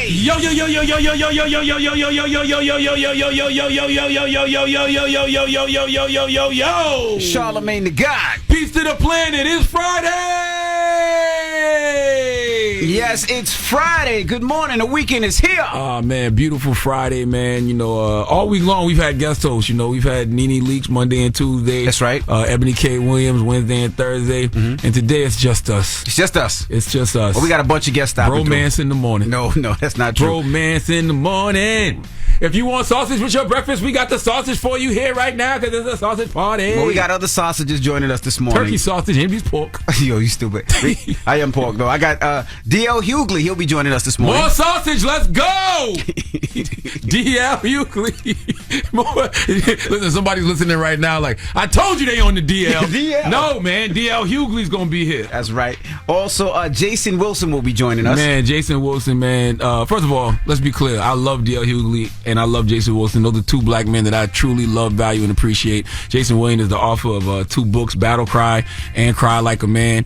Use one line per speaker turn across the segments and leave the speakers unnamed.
Friday.
Yo.
Charlamagne the God.
Peace to the planet. It's Friday.
Yes, it's Friday. Good morning. The weekend is here.
Oh, man. Beautiful Friday, man. You know, all week long we've had guest hosts. You know, we've had Nene Leakes Monday and Tuesday.
That's right.
Ebony K. Williams Wednesday and Thursday. Mm-hmm. And today it's just us.
It's just us.
It's just us.
Well, we got a bunch of guests stopping through.
Bromance in the morning.
No, that's not true.
Bromance in the morning. If you want sausage with your breakfast, we got the sausage for you here right now because it's a sausage party.
Well, we got other sausages joining us this morning.
Turkey sausage, Henry's pork.
Yo, you stupid. I am pork, though. I got D.L. Hughley. He'll be joining us this morning.
More sausage. Let's go. D.L. Hughley. Listen, somebody's listening right now like, I told you they on the D.L.
DL.
No, man. D.L. Hughley's going to be here.
That's right. Also, Jason Wilson will be joining us.
Man, Jason Wilson, man. First of all, let's be clear. I love D.L. Hughley and I love Jason Wilson. Those are two black men that I truly love, value, and appreciate. Jason Williams is the author of two books, Battle Cry and Cry Like a Man.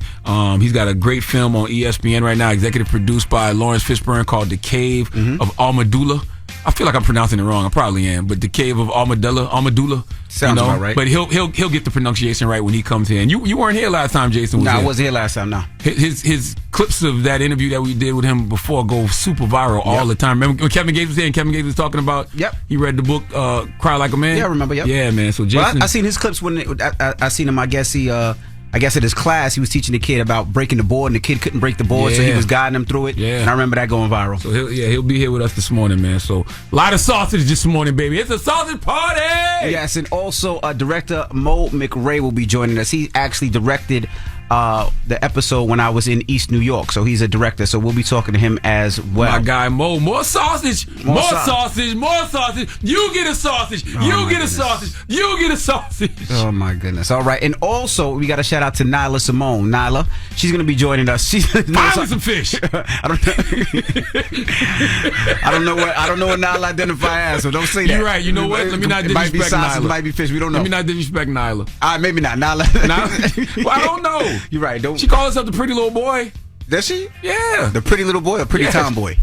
He's got a great film on ESPN right now, executive produced by Lawrence Fishburne, called The Cave of Armadillo. I feel like I'm pronouncing it wrong. I probably am, but The Cave of Armadillo.
Sounds about right.
But he'll get the pronunciation right when he comes here. And you weren't here last time, Jason.
I wasn't here last time. No.
His clips of that interview that we did with him before go super viral all the time. Remember when Kevin Gates was here and Kevin Gates was talking about?
Yep.
He read the book Cry Like a Man.
Yeah, I remember. Yep.
Yeah, man. So Jason,
well, I seen his clips when I seen him. I guess at his class, he was teaching the kid about breaking the board, and the kid couldn't break the board, so he was guiding him through it. Yeah. And I remember that going viral.
So he'll be here with us this morning, man. So a lot of sausage this morning, baby. It's a sausage party.
Yes, and also director Mo McRae will be joining us. He actually directed the episode when I was in East New York, so he's a director. So we'll be talking to him as well.
My guy Mo, more sausage, more sausage. You get a sausage. You get a sausage. You get a sausage.
Oh my goodness! All right, and also we got to shout out to Nyla Simone. Nyla, she's going to be joining us. She's
finally some fish.
I don't know what Nyla identify as, so don't say that.
You're right. You know what? Let me not disrespect Nyla.
It might be fish. We don't know.
Let me not disrespect Nyla.
Maybe not Nyla.
Well, I don't know.
You're right.
She calls herself the pretty little boy.
Does she?
Yeah.
The pretty little boy or pretty tomboy?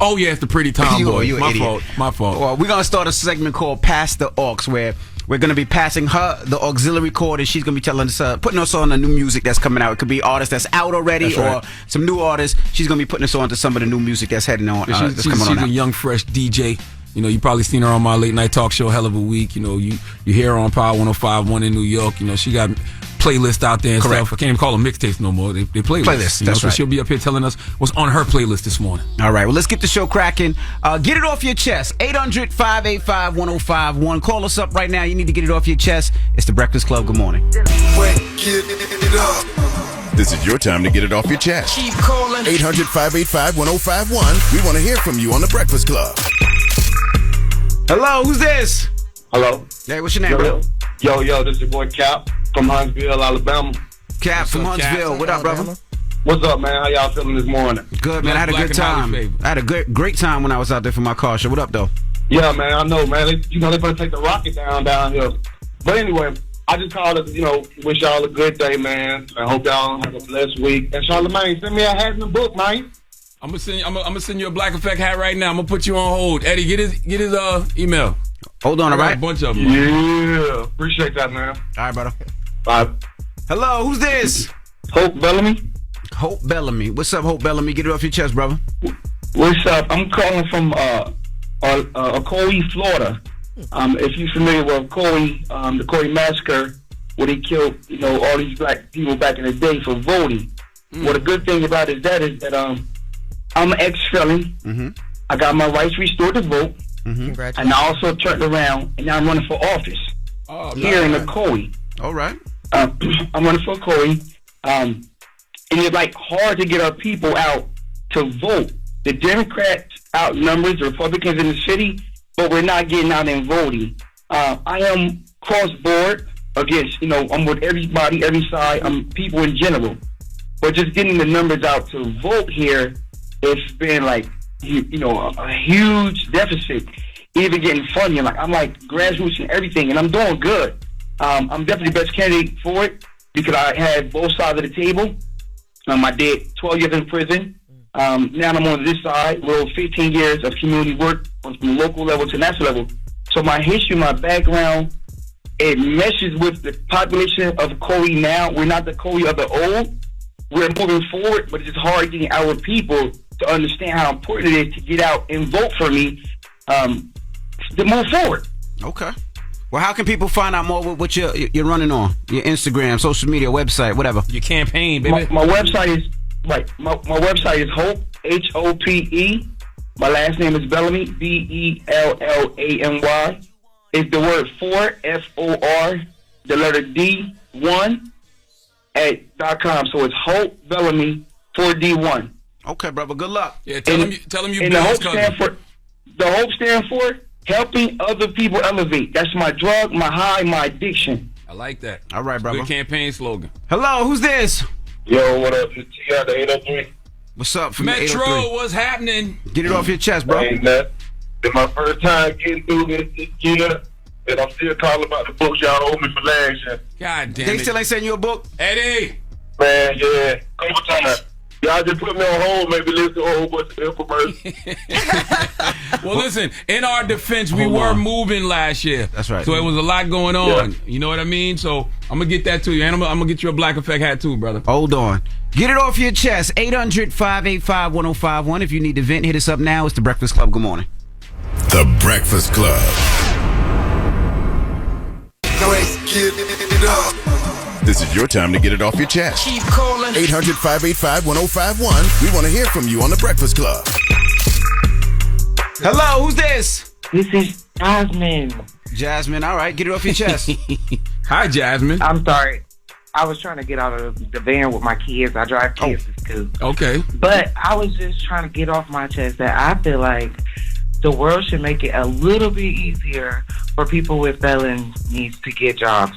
Oh, yeah, it's the pretty tomboy.
You
My
idiot.
fault. My fault.
Well, we're going to start a segment called Pass the Aux, where we're going to be passing her the auxiliary cord, and she's going to be telling us, putting us on the new music that's coming out. It could be artists that's out already or some new artists. She's going to be putting us on to some of the new music that's heading on.
She's a young, fresh DJ. You know, you probably seen her on my late night talk show, Hell of a Week. You know, you hear her on Power 105.1 in New York. You know, she got playlists out there and stuff. I can't even call them mixtapes no more. They playlists.
That's
so
right.
she'll be up here telling us what's on her playlist this morning.
All right. Well, let's get the show cracking. Get it off your chest. 800-585-1051. Call us up right now. You need to get it off your chest. It's The Breakfast Club. Good morning.
This is your time to get it off your chest.
Keep calling.
800-585-1051. We want to hear from you on The Breakfast Club.
Hello, who's this?
Hello.
Hey, what's your name, bro?
Yo, this is your boy Cap from Huntsville, Alabama.
Cap from Huntsville. What up, brother?
What's up, man? How y'all feeling this morning?
Good, man. I had a good time. I had a great time when I was out there for my car show. What up, though?
Yeah, man. I know, man. They're going to take the rocket down here. But anyway, I just called to, wish y'all a good day, man. I hope y'all have a blessed week. And Charlamagne, send me a hat in the book, man.
I'm gonna send you a Black Effect hat right now. I'm gonna put you on hold. Eddie, get his email.
Hold on, all right?
A bunch of them.
Yeah, appreciate that, man.
All right, brother.
Bye.
Hello, who's this?
Hope Bellamy.
Hope Bellamy. What's up, Hope Bellamy? Get it off your chest, brother.
What's up? I'm calling from Ocoee, Florida. If you're familiar with Ocoee, the Ocoee massacre, where they killed all these black people back in the day for voting. Well, the good thing about it is that I'm an ex-felon. Mm-hmm. I got my rights restored to vote. Mm-hmm. And I also turned around, and now I'm running for office here in Ocoee.
All right.
I'm running for Ocoee. And it's hard to get our people out to vote. The Democrats outnumber the Republicans in the city, but we're not getting out and voting. I am cross-board against, I'm with everybody, every side, people in general. But just getting the numbers out to vote here, it's been a huge deficit. Even getting funding, I'm grassroots and everything, and I'm doing good. I'm definitely the best candidate for it because I had both sides of the table. I did 12 years in prison. Now I'm on this side. Well, 15 years of community work from local level to national level. So my history, my background, it meshes with the population of Kobe now. We're not the Kobe of the old. We're moving forward, but it's just hard getting our people to understand how important it is to get out and vote for me to move forward.
Okay. Well, how can people find out more what you're running on? Your Instagram, social media, website, whatever.
Your campaign, baby.
My website is my website is Hope, HOPE. My last name is Bellamy, BELLAMY. It's the word for, FOR, the letter D, 1 .com. So it's Hope Bellamy 4D1.
Okay, brother. Good luck.
Yeah, tell him you
and the Hope stand for helping other people elevate. That's my drug, my high, my addiction.
I like that.
All right, brother.
Good campaign slogan.
Hello, who's this?
Yo, what up? It's T out the 803.
What's up from
Metro,
803?
what's happening?
Get it off your chest, bro.
Ain't that. It's my first time getting through this year, and I'm still calling about the books y'all owe me for last year.
God damn
They
it.
still ain't sending you a book?
Eddie!
Man, yeah. Couple times. Y'all just put me on hold, maybe listen to a whole bunch of infomercials.
Well, listen, in our defense, we were moving last year.
That's right.
So it was a lot going on.
Yeah.
You know what I mean? So I'm going to get that to you. And I'm going to get you a Black Effect hat too, brother.
Hold on. Get it off your chest. 800-585-1051. If you need to vent, hit us up now. It's The Breakfast Club. Good morning.
The Breakfast Club. This is your time to get it off your chest.
Keep calling.
800-585-1051. We want to hear from you on The Breakfast Club.
Hello, who's this?
This is Jasmine.
Jasmine, all right. Get it off your chest.
Hi, Jasmine.
I'm sorry. I was trying to get out of the van with my kids. I drive kids to school.
Okay.
But I was just trying to get off my chest that I feel like the world should make it a little bit easier for people with felonies to get jobs.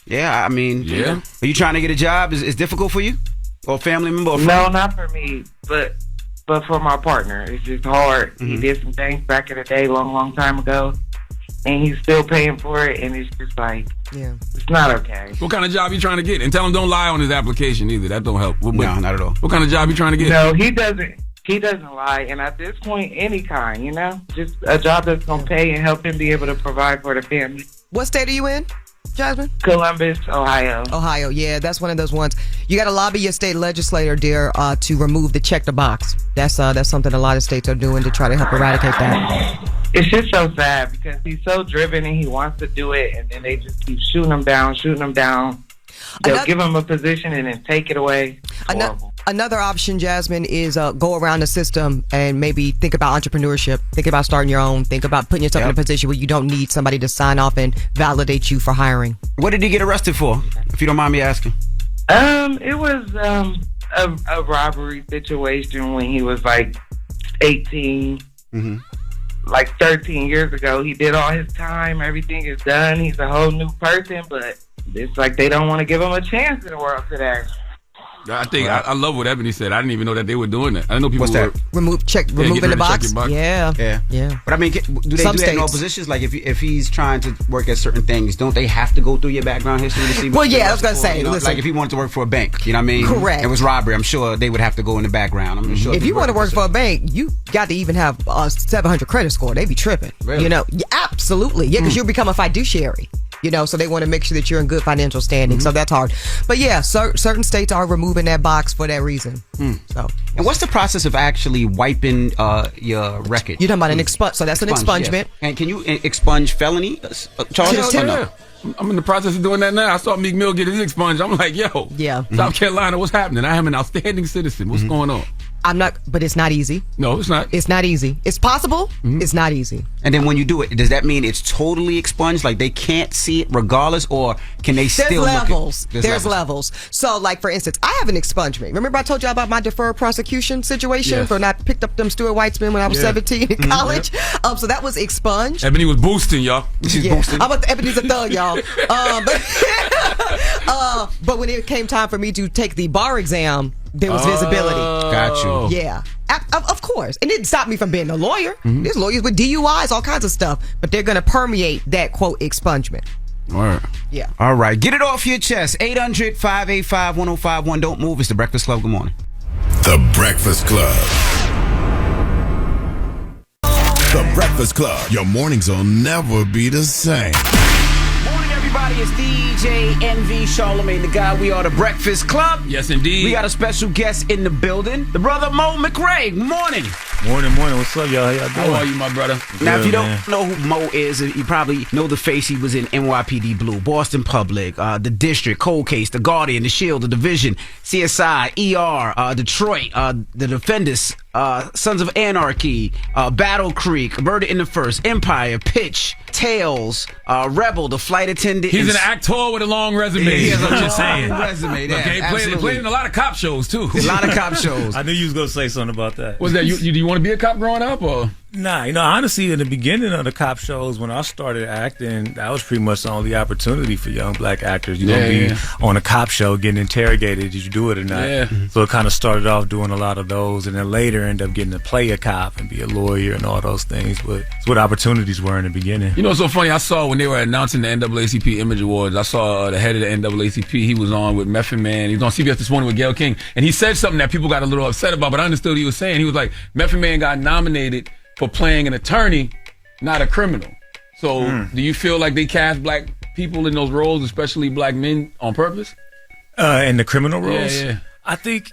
Yeah, I mean,
Yeah.
Are you trying to get a job? Is it difficult for you? Or a family member? Or friend?
No, not for me, but for my partner. It's just hard. He did some things back in the day, long time ago, and he's still paying for it, and it's just like, it's not okay.
What kind of job you trying to get? And tell him don't lie on his application either. That don't help.
No, not at all.
What kind of job you trying to get?
No, he doesn't. He doesn't lie, and at this point, any kind, just a job that's gonna pay and help him be able to provide for the family.
What state are you in, Jasmine?
Columbus, Ohio.
Ohio, yeah, that's one of those ones. You got to lobby your state legislator, dear, to remove the check the box. That's something a lot of states are doing to try to help eradicate that.
It's just so sad because he's so driven and he wants to do it, and then they just keep shooting him down. They'll give him a position and then take it away. It's horrible.
Another option, Jasmine, is go around the system and maybe think about entrepreneurship. Think about starting your own. Think about putting yourself in a position where you don't need somebody to sign off and validate you for hiring.
What did he get arrested for, if you don't mind me asking?
It was a robbery situation when he was like 18.
Mm-hmm.
Like 13 years ago. He did all his time. Everything is done. He's a whole new person, but it's like they don't want to give him a chance in the world today.
I think I love what Ebony said. I didn't even know that they were doing that. I didn't know people
What's that?
were
Removing
get
the
rid of
box?
check your box.
Yeah.
But I mean, do they
Some
do that in all
states.
positions? Like if he's trying to work at certain things, don't they have to go through your background history to see what
Well,
you're
yeah, I was gonna
arrested for?
say,
You know,
listen.
like if he wanted to work for a bank, you know what I mean?
Correct.
It was robbery. I'm sure they would have to go in the background. I'm sure
If you want to work for a bank, you got to even have a 700 credit score. They be tripping.
Really?
Yeah, absolutely. Yeah, because you become a fiduciary. So they want to make sure that you're in good financial standing. So that's hard. But yeah, certain states are removing that box for that reason. So,
and what's the process of actually wiping your record?
you're talking about an expunge. So that's an expungement.
Yes. And can you expunge felony charges? Or no?
Yeah. I'm in the process of doing that now. I saw Meek Mill get his expunged. I'm like, yo,
Yeah.
South Carolina, what's happening? I am an outstanding citizen. What's going on?
I'm not, but it's not easy.
No, it's not.
It's not easy. It's possible. It's not easy.
And then when you do it, does that mean it's totally expunged? Like they can't see it regardless, or can they
There's
still
levels.
look at
There's levels. So, like for instance, I have an expungement. Remember I told you about my deferred prosecution situation
Yes.
for not picked up them Stuart Weitzman when I was 17 in college. So that was expunged.
Ebony was boosting, y'all.
She's
Yeah,
boosting.
I'm a Ebony's a thug, y'all. But when it came time for me to take the bar exam, there was visibility.
Got you.
Yeah, of course. And it didn't stop me from being a lawyer. There's lawyers with DUIs, all kinds of stuff. But they're going to permeate that, quote, expungement.
All right.
Yeah.
All right, get it off your chest. 800-585-1051. Don't move. It's The Breakfast Club. Good morning.
The Breakfast Club. The Breakfast Club. Your mornings will never be the same.
Morning, everybody. It's DJ NV Charlamagne, the guy. We are the Breakfast Club.
Yes, indeed.
We got a special guest in the building, the brother Mo McRae. Morning.
Morning. What's up, y'all? How y'all doing?
How are you, my brother?
Now, if you
man.
don't know who Mo is, you probably know the face. He was in NYPD Blue, Boston Public, The District, Cold Case, The Guardian, The Shield, The Division, CSI, ER, Detroit, The Defenders, Sons of Anarchy, Battle Creek, Murder in the First, Empire, Pitch, Tales, Rebel, The Flight Attendant.
He's an actor with a long resume.
He has a
What you're saying.
long resume. Yeah,
Okay, played in a lot of cop shows too.
A lot of cop shows.
I knew you was gonna say something about that.
Was that you? Do you want to be a cop growing up, or?
Nah, honestly, in the beginning of the cop shows, when I started acting, that was pretty much the only opportunity for young black actors. You're gonna be on a cop show getting interrogated. Did you do it or not?
Yeah.
So it kind of started off doing a lot of those, and then later end up getting to play a cop and be a lawyer and all those things. But it's what opportunities were in the beginning.
You know, it's so funny. I saw when they were announcing the NAACP Image Awards, I saw the head of the NAACP. He was on with Method Man. He was on CBS this morning with Gayle King, and he said something that people got a little upset about, but I understood what he was saying. He was like, Method Man got nominated for playing an attorney, not a criminal. So do you feel like they cast black people in those roles, especially black men, on purpose?
In the criminal roles?
Yeah.
I think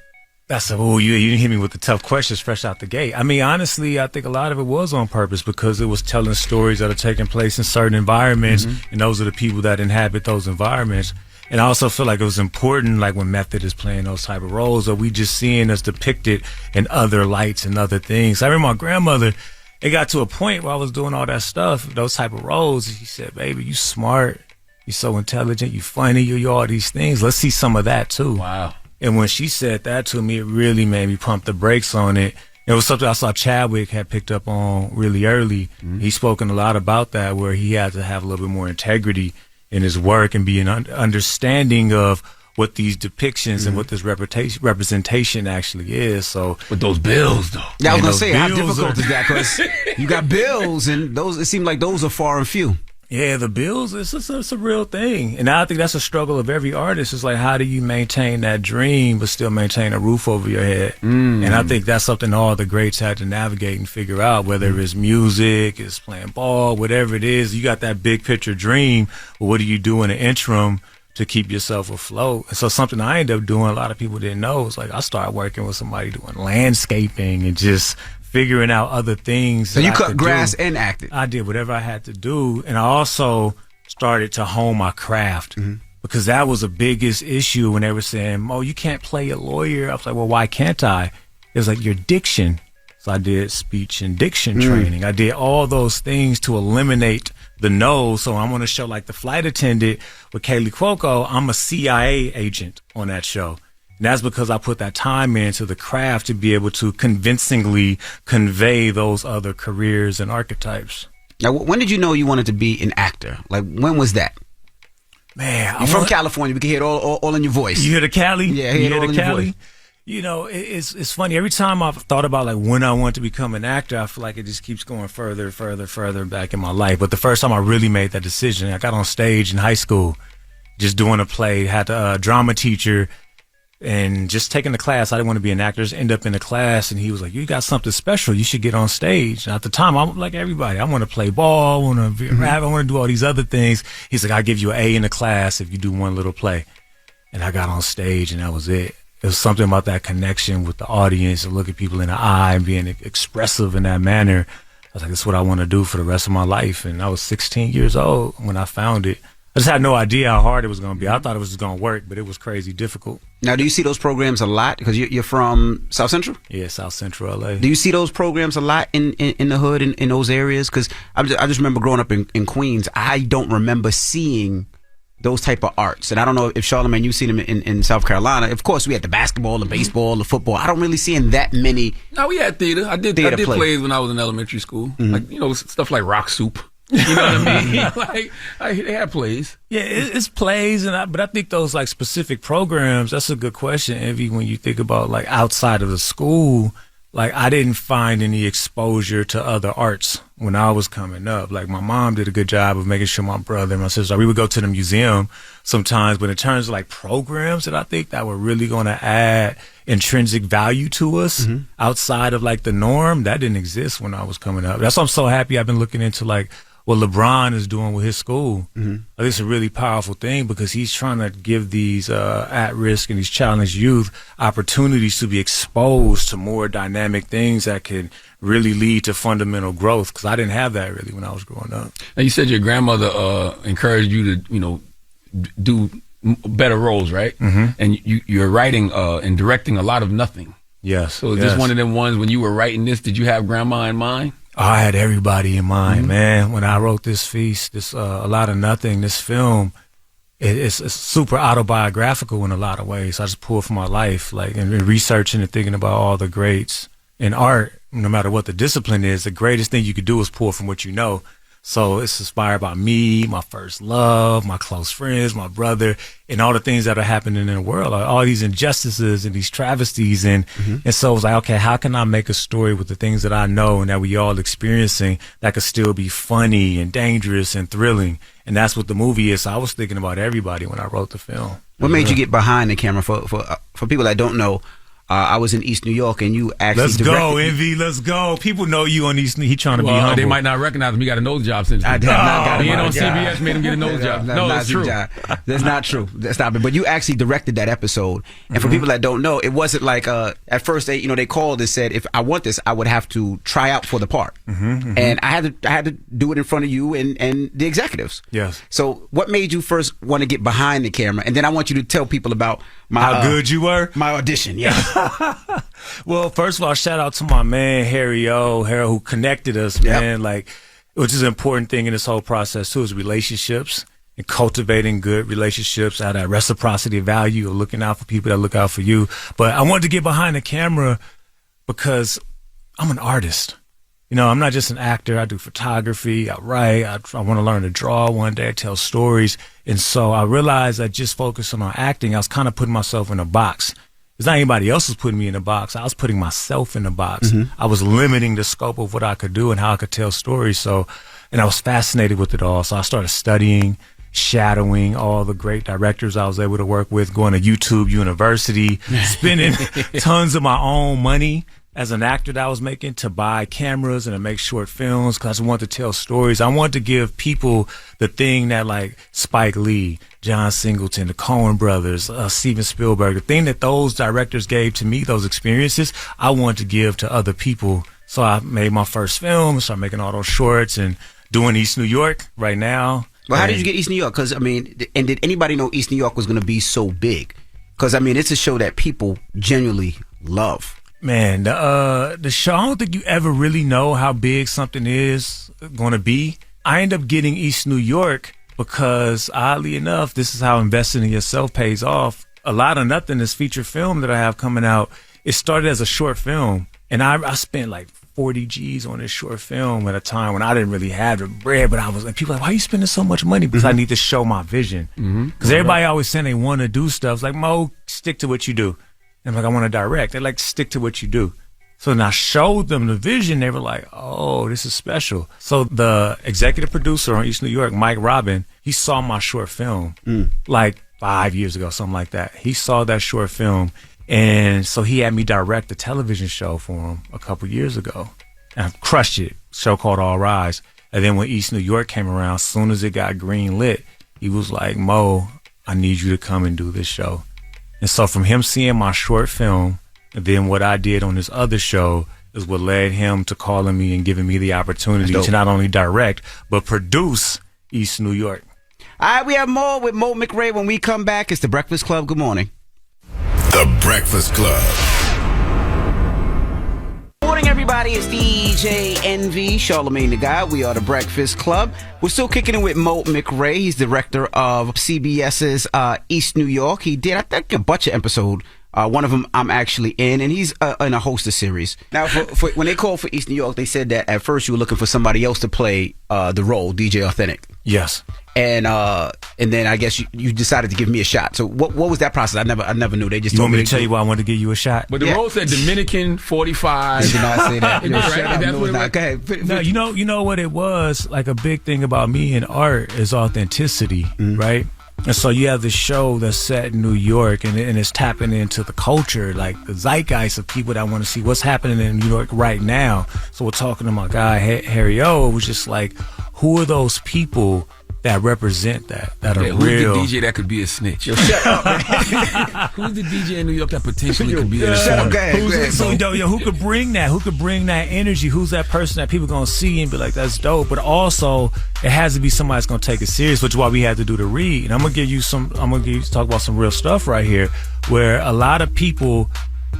that's you didn't hit me with the tough questions fresh out the gate. I mean, honestly, I think a lot of it was on purpose because it was telling stories that are taking place in certain environments, and those are the people that inhabit those environments. And I also feel like it was important, like when Method is playing those type of roles, or we just seeing us depicted in other lights and other things. I remember my grandmother, it got to a point where I was doing all that stuff, those type of roles, and she said, baby, you smart, you so intelligent, you funny, you all these things. Let's see some of that too.
Wow.
And when she said that to me, it really made me pump the brakes on it. It was something I saw Chadwick had picked up on really early. He's spoken a lot about that, where he had to have a little bit more integrity in his work and be an understanding of what these depictions and what this representation actually is. So,
With those bills, though.
Yeah, I was gonna say, how
bills
difficult is that? Because you got bills, and those. It seems like those are far and few.
Yeah, the bills, it's a real thing. And I think that's a struggle of every artist. It's like, how do you maintain that dream but still maintain a roof over your head? And I think that's something all the greats had to navigate and figure out, whether it's music, it's playing ball, whatever it is. You got that big picture dream, but what do you do in the interim to keep yourself afloat? And so something I ended up doing, a lot of people didn't know, is like I started working with somebody doing landscaping and just figuring out other things.
So you cut grass and acted.
I did whatever I had to do. And I also started to hone my craft because that was the biggest issue when they were saying, Mo, you can't play a lawyer. I was like, well, why can't I? It was like your diction. So I did speech and diction training. I did all those things to eliminate the no. So I'm on a show like The Flight Attendant with Kaylee Cuoco. I'm a CIA agent on that show. And that's because I put that time into the craft to be able to convincingly convey those other careers and archetypes.
Now, when did you know you wanted to be an actor? Like, when was that?
Man,
You're from California. We can hear it all in your voice.
You hear the Cali?
Yeah,
you
hear it
hear
all
the
in your
Cali?
voice.
You know, it's funny. Every time I've thought about like when I want to become an actor, I feel like it just keeps going further back in my life. But the first time I really made that decision, I got on stage in high school, just doing a play, had a drama teacher, and just taking the class. I didn't want to be an actor, just end up in the class, and he was like, you got something special, you should get on stage. And at the time, I'm like everybody, I want to play ball, I want to be a rap, I want to do all these other things. He's like, I'll give you an A in the class if you do one little play. And I got on stage, and that was it. It was something about that connection with the audience and looking people in the eye and being expressive in that manner. I was like, that's what I want to do for the rest of my life. And I was 16 years old when I found it. I just had no idea how hard it was going to be. I thought it was just going to work, but it was crazy difficult.
Now, do you see those programs a lot? Because you're from South Central?
Yeah, South Central LA.
Do you see those programs a lot in the hood, in those areas? Because I just remember growing up in Queens, I don't remember seeing those type of arts. And I don't know if Charlamagne, you've seen them in South Carolina. Of course, we had the basketball, the baseball, the football. I don't really see that many.
No, we had theater. I did plays when I was in elementary school. Like, stuff like Rock Soup. You know what I mean? Like, they had plays.
Yeah, it's plays, but I think those like specific programs, that's a good question, Envy, when you think about like outside of the school. Like, I didn't find any exposure to other arts when I was coming up. Like, my mom did a good job of making sure my brother and my sister, we would go to the museum sometimes, but in terms of like programs that I think that were really going to add intrinsic value to us outside of like the norm. That didn't exist when I was coming up. That's why I'm so happy I've been looking into like what LeBron is doing with his school. I think it's a really powerful thing because he's trying to give these at-risk and these challenged youth opportunities to be exposed to more dynamic things that could really lead to fundamental growth, because I didn't have that really when I was growing up.
Now, you said your grandmother encouraged you to, do better roles, right? And you're writing and directing a lot of nothing.
Yes.
So is this one of them ones when you were writing this, did you have grandma in mind?
I had everybody in mind, man. When I wrote this feast, this A Lot of Nothing, this film, it's super autobiographical in a lot of ways. I just pulled from my life, like, and researching and thinking about all the greats in art. No matter what the discipline is, the greatest thing you could do is pull from what you know. So it's inspired by me, my first love, my close friends, my brother, and all the things that are happening in the world, like all these injustices and these travesties. And so it was like, okay, how can I make a story with the things that I know and that we all experiencing that could still be funny and dangerous and thrilling? And that's what the movie is. So I was thinking about everybody when I wrote the film.
What made you get behind the camera? For people that don't know, I was in East New York, and you actually
Let's go, Envy. Let's go. People know you on East New York. He trying to be humble.
They might not recognize him. He got a nose job since.
Being
on CBS made him get a nose job. No, that's true.
That's not true. Stop it. But you actually directed that episode. And for people that don't know, it wasn't like at first they called and said, if I want this, I would have to try out for the part. And I had to do it in front of you and the executives.
Yes.
So what made you first want to get behind the camera? And then I want you to tell people about
how good you were.
My audition. Yeah.
Well, first of all, shout out to my man Harry who connected us, man. Like, which is an important thing in this whole process too, is relationships and cultivating good relationships out of reciprocity of value, of looking out for people that look out for you. But I wanted to get behind the camera because I'm an artist. I'm not just an actor. I do photography. I write. I want to learn to draw one day, tell stories. And so I realized that just focusing on acting, I was kind of putting myself in a box. It's not anybody else was putting me in a box. I was putting myself in a box. I was limiting the scope of what I could do and how I could tell stories. And I was fascinated with it all. So I started studying, shadowing all the great directors I was able to work with, going to YouTube University, spending tons of my own money as an actor that I was making to buy cameras and to make short films because I wanted to tell stories. I wanted to give people the thing that like Spike Lee, John Singleton, the Coen brothers, Steven Spielberg, the thing that those directors gave to me, those experiences, I wanted to give to other people. So I made my first film, started making all those shorts and doing East New York right now.
Well, how did you get East New York? Because, and did anybody know East New York was going to be so big? Because, it's a show that people genuinely love.
Man, the show, I don't think you ever really know how big something is going to be. I end up getting East New York because, oddly enough, this is how investing in yourself pays off. A Lot of Nothing, this feature film that I have coming out, it started as a short film. And I spent like 40 G's on this short film at a time when I didn't really have the bread, but and people were like, why are you spending so much money? Because I need to show my vision. Because everybody always saying they want to do stuff. It's like, Mo, stick to what you do. And I'm like, I want to direct. They're like, stick to what you do. So then I showed them the vision. They were like, oh, this is special. So the executive producer on East New York, Mike Robin, he saw my short film like 5 years ago, something like that. He saw that short film. And so he had me direct a television show for him a couple years ago. And I crushed it. Show called All Rise. And then when East New York came around, as soon as it got green lit, he was like, Mo, I need you to come and do this show. And so from him seeing my short film, and then what I did on this other show is what led him to calling me and giving me the opportunity to not only direct, but produce East New York.
All right, we have more with Mo McRae. When we come back, it's The Breakfast Club. Good morning.
The Breakfast Club.
Morning, everybody. It's DJ Envy, Charlamagne the Guy. We are The Breakfast Club. We're still kicking it with Mo McRae. He's director of CBS's East New York. He did, I think, a bunch of episodes. One of them I'm actually in, and he's in a host of series. Now, for when they called for East New York, they said that at first you were looking for somebody else to play the role, DJ Authentic.
Yes.
And then I guess you decided to give me a shot. So what was that process? I never knew. They just told
me to tell you why I wanted to give you a shot.
But the role said Dominican 45.
They did not say that.
Go ahead.
No, you know what it was? Like a big thing about me in art is authenticity, right? And so you have this show that's set in New York, and it's tapping into the culture, like the zeitgeist of people that want to see what's happening in New York right now. So we're talking to my guy, Harry O. It was just like, who are those people that represent that are
who's
real?
Who's the DJ that could be a snitch?
Yo, shut up, man.
Who's the DJ in New York that potentially could be a
Shut up,
snitch?
Who could bring that? Who could bring that energy? Who's that person that people gonna see and be like, that's dope? But also, it has to be somebody that's gonna take it serious, which is why we had to do the read. And I'm gonna talk about some real stuff right here, where a lot of people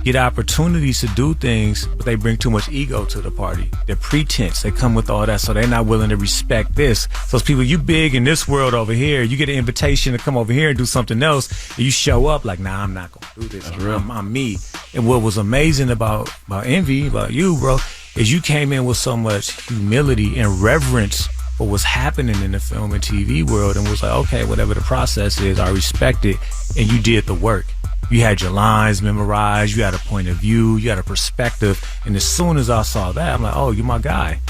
get opportunities to do things, but they bring too much ego to the party. They're pretense. They come with all that, so they're not willing to respect this. So those people, you big in this world over here, you get an invitation to come over here and do something else, and you show up like, nah, I'm not gonna do this. I'm me. And what was amazing about Envy, about you, bro, is you came in with so much humility and reverence for what's happening in the film and TV world, and was like, okay, whatever the process is, I respect it, and you did the work. You had your lines memorized, you had a point of view, you had a perspective, and as soon as I saw that, I'm like, oh, you're my guy.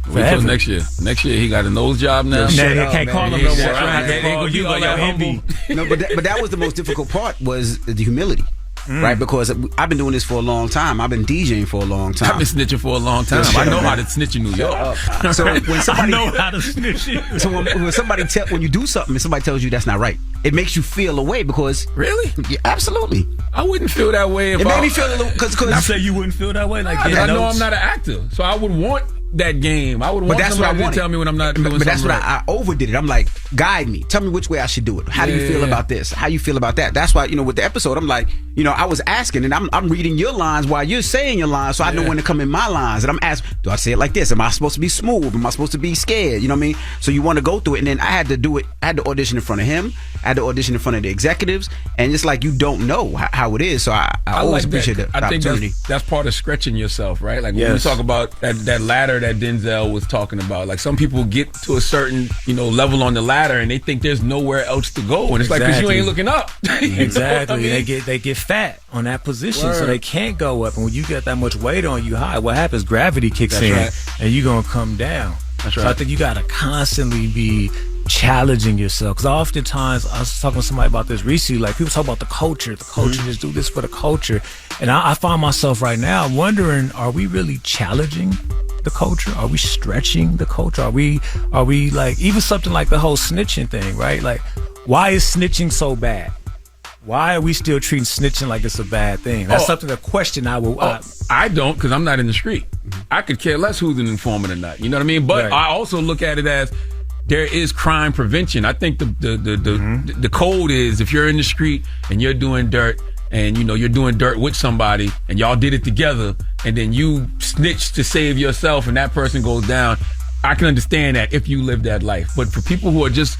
Wait till next year. Next year, he got a nose job now.
Nah, you can't call him no more.
No, but that was the most difficult part, was the humility. Right, because I've been doing this for a long time. I've been DJing for a long time.
I've been snitching for a long time. I know how to snitch in New York.
So when somebody,
I know how to snitch.
So when you do something and somebody tells you that's not right, it makes you feel a way, because
really,
yeah, absolutely.
I wouldn't feel that way if
it made me feel a little, because
you say you wouldn't feel that way, like
I know I'm not an actor, so I would want that game. I would want somebody to tell me when I'm not doing something.
But that's what
right.
I overdid it. I'm like, guide me. Tell me which way I should do it. How do you feel about this? How you feel about that? That's why, with the episode, I'm like, I was asking, and I'm reading your lines while you're saying your lines, so I know when to come in my lines. And I'm asking, do I say it like this? Am I supposed to be smooth? Am I supposed to be scared? You know what I mean? So you want to go through it, and then I had to do it. I had to audition in front of him. I had to audition in front of the executives, and it's like you don't know how it is. So I always appreciate the opportunity.
I think that's part of stretching yourself, right? Like when we talk about that ladder that Denzel was talking about, like some people get to a certain level on the ladder and they think there's nowhere else to go, and it's like, because you ain't looking up.
Exactly. I mean? They get fat on that position, so they can't go up. And when you get that much weight on you high, what happens? Gravity kicks in, and you're gonna come down.
That's
so
right.
I think you gotta constantly be challenging yourself, because oftentimes I was talking to somebody about this recently, like people talk about the culture just do this for the culture, and I find myself right now wondering, are we really challenging the culture? Are we stretching the culture? Are we like, even something like the whole snitching thing, right? Like, why is snitching so bad? Why are we still treating snitching like it's a bad thing? That's something, a question I will.
I don't, because I'm not in the street. I could care less who's an informant or not. You know what I mean? But I also look at it as there is crime prevention. I think the code is, if you're in the street and you're doing dirt, and you're doing dirt with somebody, and y'all did it together, and then you snitch to save yourself, and that person goes down, I can understand that if you live that life. But for people who are just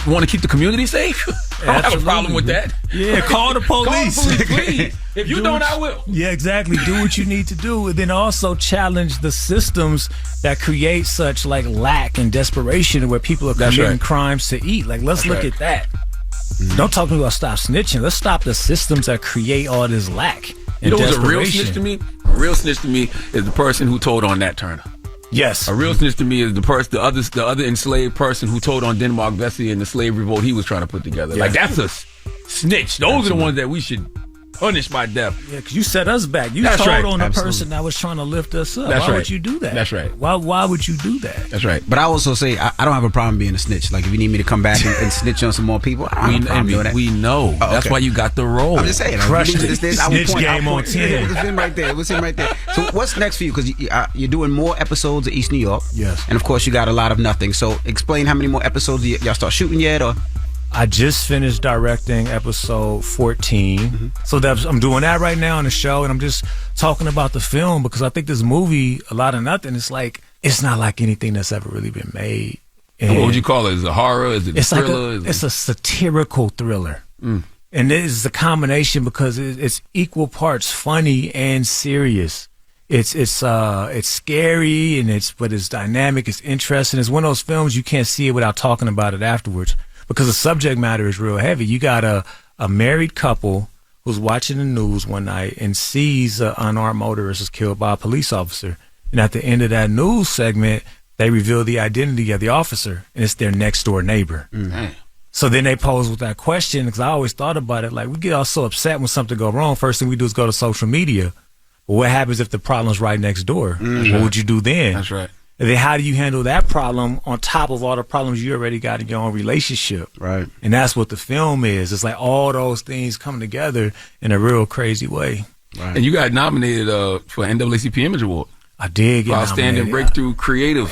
want to keep the community safe, I don't have a problem with that.
Yeah, call the police.
Call the police, please. If you don't, I will.
Yeah, exactly. Do what you need to do, and then also challenge the systems that create such like lack and desperation, where people are committing crimes to eat. Like, let's look at that. Don't talk about stop snitching. Let's stop the systems that create all this lack and
what's a real
desperation.
snitch to me? A real snitch to me is the person who told on Nat Turner.
Yes.
A real snitch to me is the other enslaved person who told on Denmark Vesey and the slave revolt he was trying to put together. Yeah. Like, that's a snitch. Those are the ones that we should punish by death.
Yeah, because you set us back. You told on the person that was trying to lift us up. Why would you do that?
That's right.
Why would you do that?
That's right.
But I also say, I don't have a problem being a snitch. Like, if you need me to come back and snitch on some more people, I don't have a problem doing that.
We know. That's why you got the role.
I'm just saying.
Snitch game on 10.
It's him right there. It's him right there. So what's next for you? Because you're doing more episodes of East New York.
Yes.
And of course, you got a lot of nothing. So explain how many more episodes y'all start shooting yet, or?
I just finished directing episode 14. So I'm doing that right now on the show, and I'm just talking about the film, because I think this movie, A Lot of Nothing, it's not like anything that's ever really been made. And
what would you call it? Is it a horror? Is it a thriller?
It's a satirical thriller. And it is the combination, because it's equal parts funny and serious. It's scary, but it's dynamic, it's interesting. It's one of those films you can't see it without talking about it afterwards, because the subject matter is real heavy. You got a married couple who's watching the news one night and sees an unarmed motorist is killed by a police officer. And at the end of that news segment, they reveal the identity of the officer, and it's their next door neighbor. So then they pose with that question, because I always thought about it, like we get all so upset when something go wrong. First thing we do is go to social media. But what happens if the problem's right next door? What would you do then?
That's right.
And then how do you handle that problem on top of all the problems you already got in your own relationship?
Right.
And that's what the film is. It's like all those things come together in a real crazy way.
Right.
And you got nominated for NAACP Image Award.
I did get
Outstanding
nominated.
Breakthrough Creative.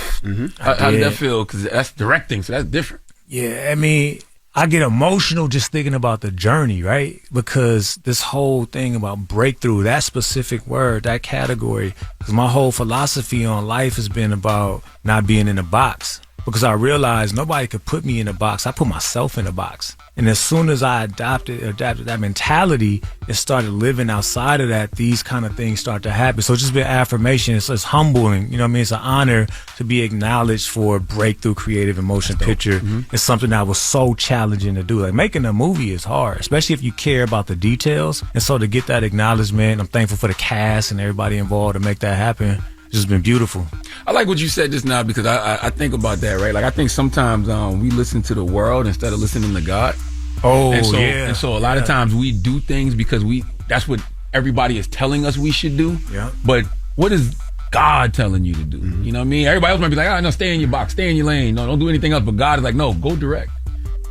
How did that feel? Because that's directing, so that's different.
Yeah, I mean, I get emotional just thinking about the journey, right? Because this whole thing about breakthrough, that specific word, that category, because my whole philosophy on life has been about not being in a box. Because I realized nobody could put me in a box. I put myself in a box. And as soon as I adapted that mentality and started living outside of that, these kind of things start to happen. So it's just been affirmation. It's humbling. You know what I mean? It's an honor to be acknowledged for breakthrough creative and motion picture. It's something that was so challenging to do. Like making a movie is hard, especially if you care about the details. And so to get that acknowledgement, I'm thankful for the cast and everybody involved to make that happen. It's just been beautiful.
I like what you said just now because I think about that, right? Like I think sometimes we listen to the world instead of listening to God.
Oh,
And so a lot of times we do things because that's what everybody is telling us we should do.
Yeah.
But what is God telling you to do? You know what I mean? Everybody else might be like, no, stay in your box, stay in your lane. No, don't do anything else. But God is like, no, go direct.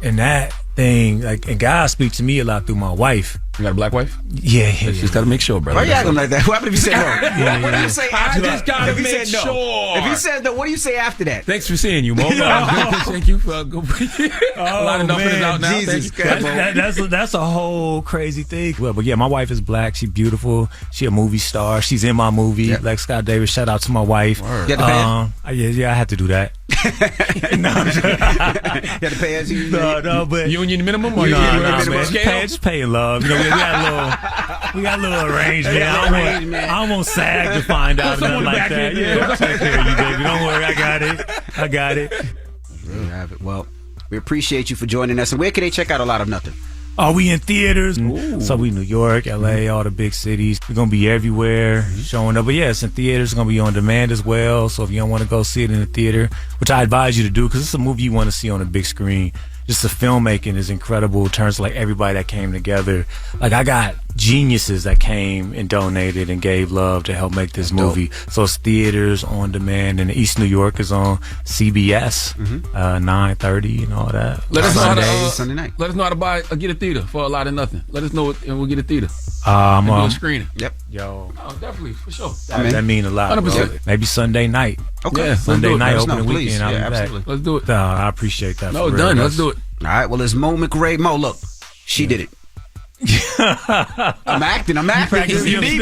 And that thing, like, and God speaks to me a lot through my wife.
You got a black wife?
Yeah.
Just gotta make sure, brother.
Why you acting like that? What happened if you said no?
Yeah.
What do you say after that?
just gotta
If you
make
said no.
sure.
If you said no, what do you say after that?
Thanks for seeing you, Mo. Thank you for a lot of nothing is out now.
Jesus
Thank you.
Christ.
That's a whole crazy thing. Well, but yeah, my wife is black. She's beautiful. She a movie star. She's in my movie.
Yep.
Like Scott Davis. Shout out to my wife.
You had to pay her?
Yeah, I had to do that.
You had to pay us?
No, but
Union minimum or
no,
minimum
man.
scale?
Just pay love. You know, we got a little arrangement. I won't sag to find out nothing like that. Yeah, I'll take care of you, baby. Don't worry, I got it.
There you have it. Well, we appreciate you for joining us. And where can they check out A Lot of Nothing?
Are we in theaters? So we New York, LA, all the big cities. We're going to be everywhere showing up. But yeah, it's in theaters. It's going to be on demand as well. So if you don't want to go see it in the theater, which I advise you to do because it's a movie you want to see on a big screen. Just the filmmaking is incredible in terms of like everybody that came together. Like I got geniuses that came and donated and gave love to help make this movie. So it's theaters on demand, and East New York is on CBS 9:30 and all that.
Let us know how to
Sunday night.
Let us know how to get a theater for A Lot of Nothing. Let us know and we'll get a theater. Do a screening.
Yep.
Yo,
Oh, definitely, for sure.
that mean a lot.
100%.
Bro. Maybe Sunday night.
Okay.
Yeah,
Let's
Sunday
do it.
night
Let us know,
opening
please.
weekend. I'll
Yeah,
be back.
absolutely.
Let's do it.
I appreciate that.
No,
for
done.
real.
Let's do it.
All right. Well, it's Mo McRae. Mo, look, she did it. I'm acting. If you need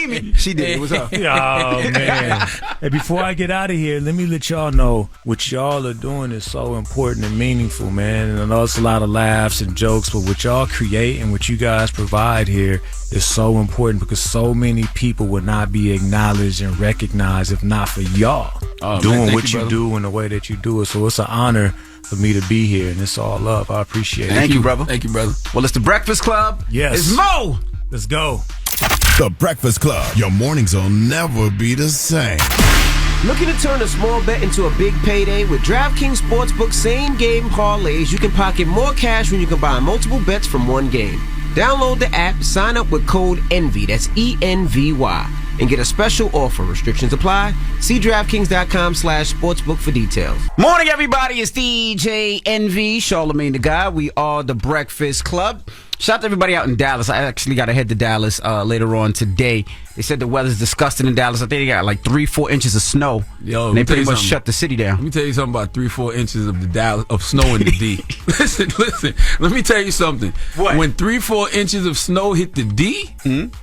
me, she did it. What's up?
Oh man! Hey, before I get out of here, let me let y'all know what y'all are doing is so important and meaningful, man. And I know it's a lot of laughs and jokes, but what y'all create and what you guys provide here is so important because so many people would not be acknowledged and recognized if not for y'all doing
man,
what you do in the way that you do it. So it's an honor for me to be here, and it's all love. I appreciate it.
Thank you, brother.
Thank you, brother.
Well, it's the Breakfast Club.
Yes.
It's Mo.
Let's go.
The Breakfast Club. Your mornings will never be the same.
Looking to turn a small bet into a big payday? With DraftKings Sportsbook same-game parlays, you can pocket more cash when you combine multiple bets from one game. Download the app, sign up with code ENVY, that's ENVY, and get a special offer. Restrictions apply. See DraftKings.com/sportsbook for details.
Morning, everybody. It's DJ NV, Charlamagne the Guy. We are the Breakfast Club. Shout out to everybody out in Dallas. I actually got to head to Dallas later on today. They said the weather's disgusting in Dallas. I think they got like 3-4 inches of snow.
Yo,
and they pretty much shut the city down.
Let me tell you something about 3-4 inches of snow in the D. Listen. Let me tell you something.
What?
When 3-4 inches of snow hit the D,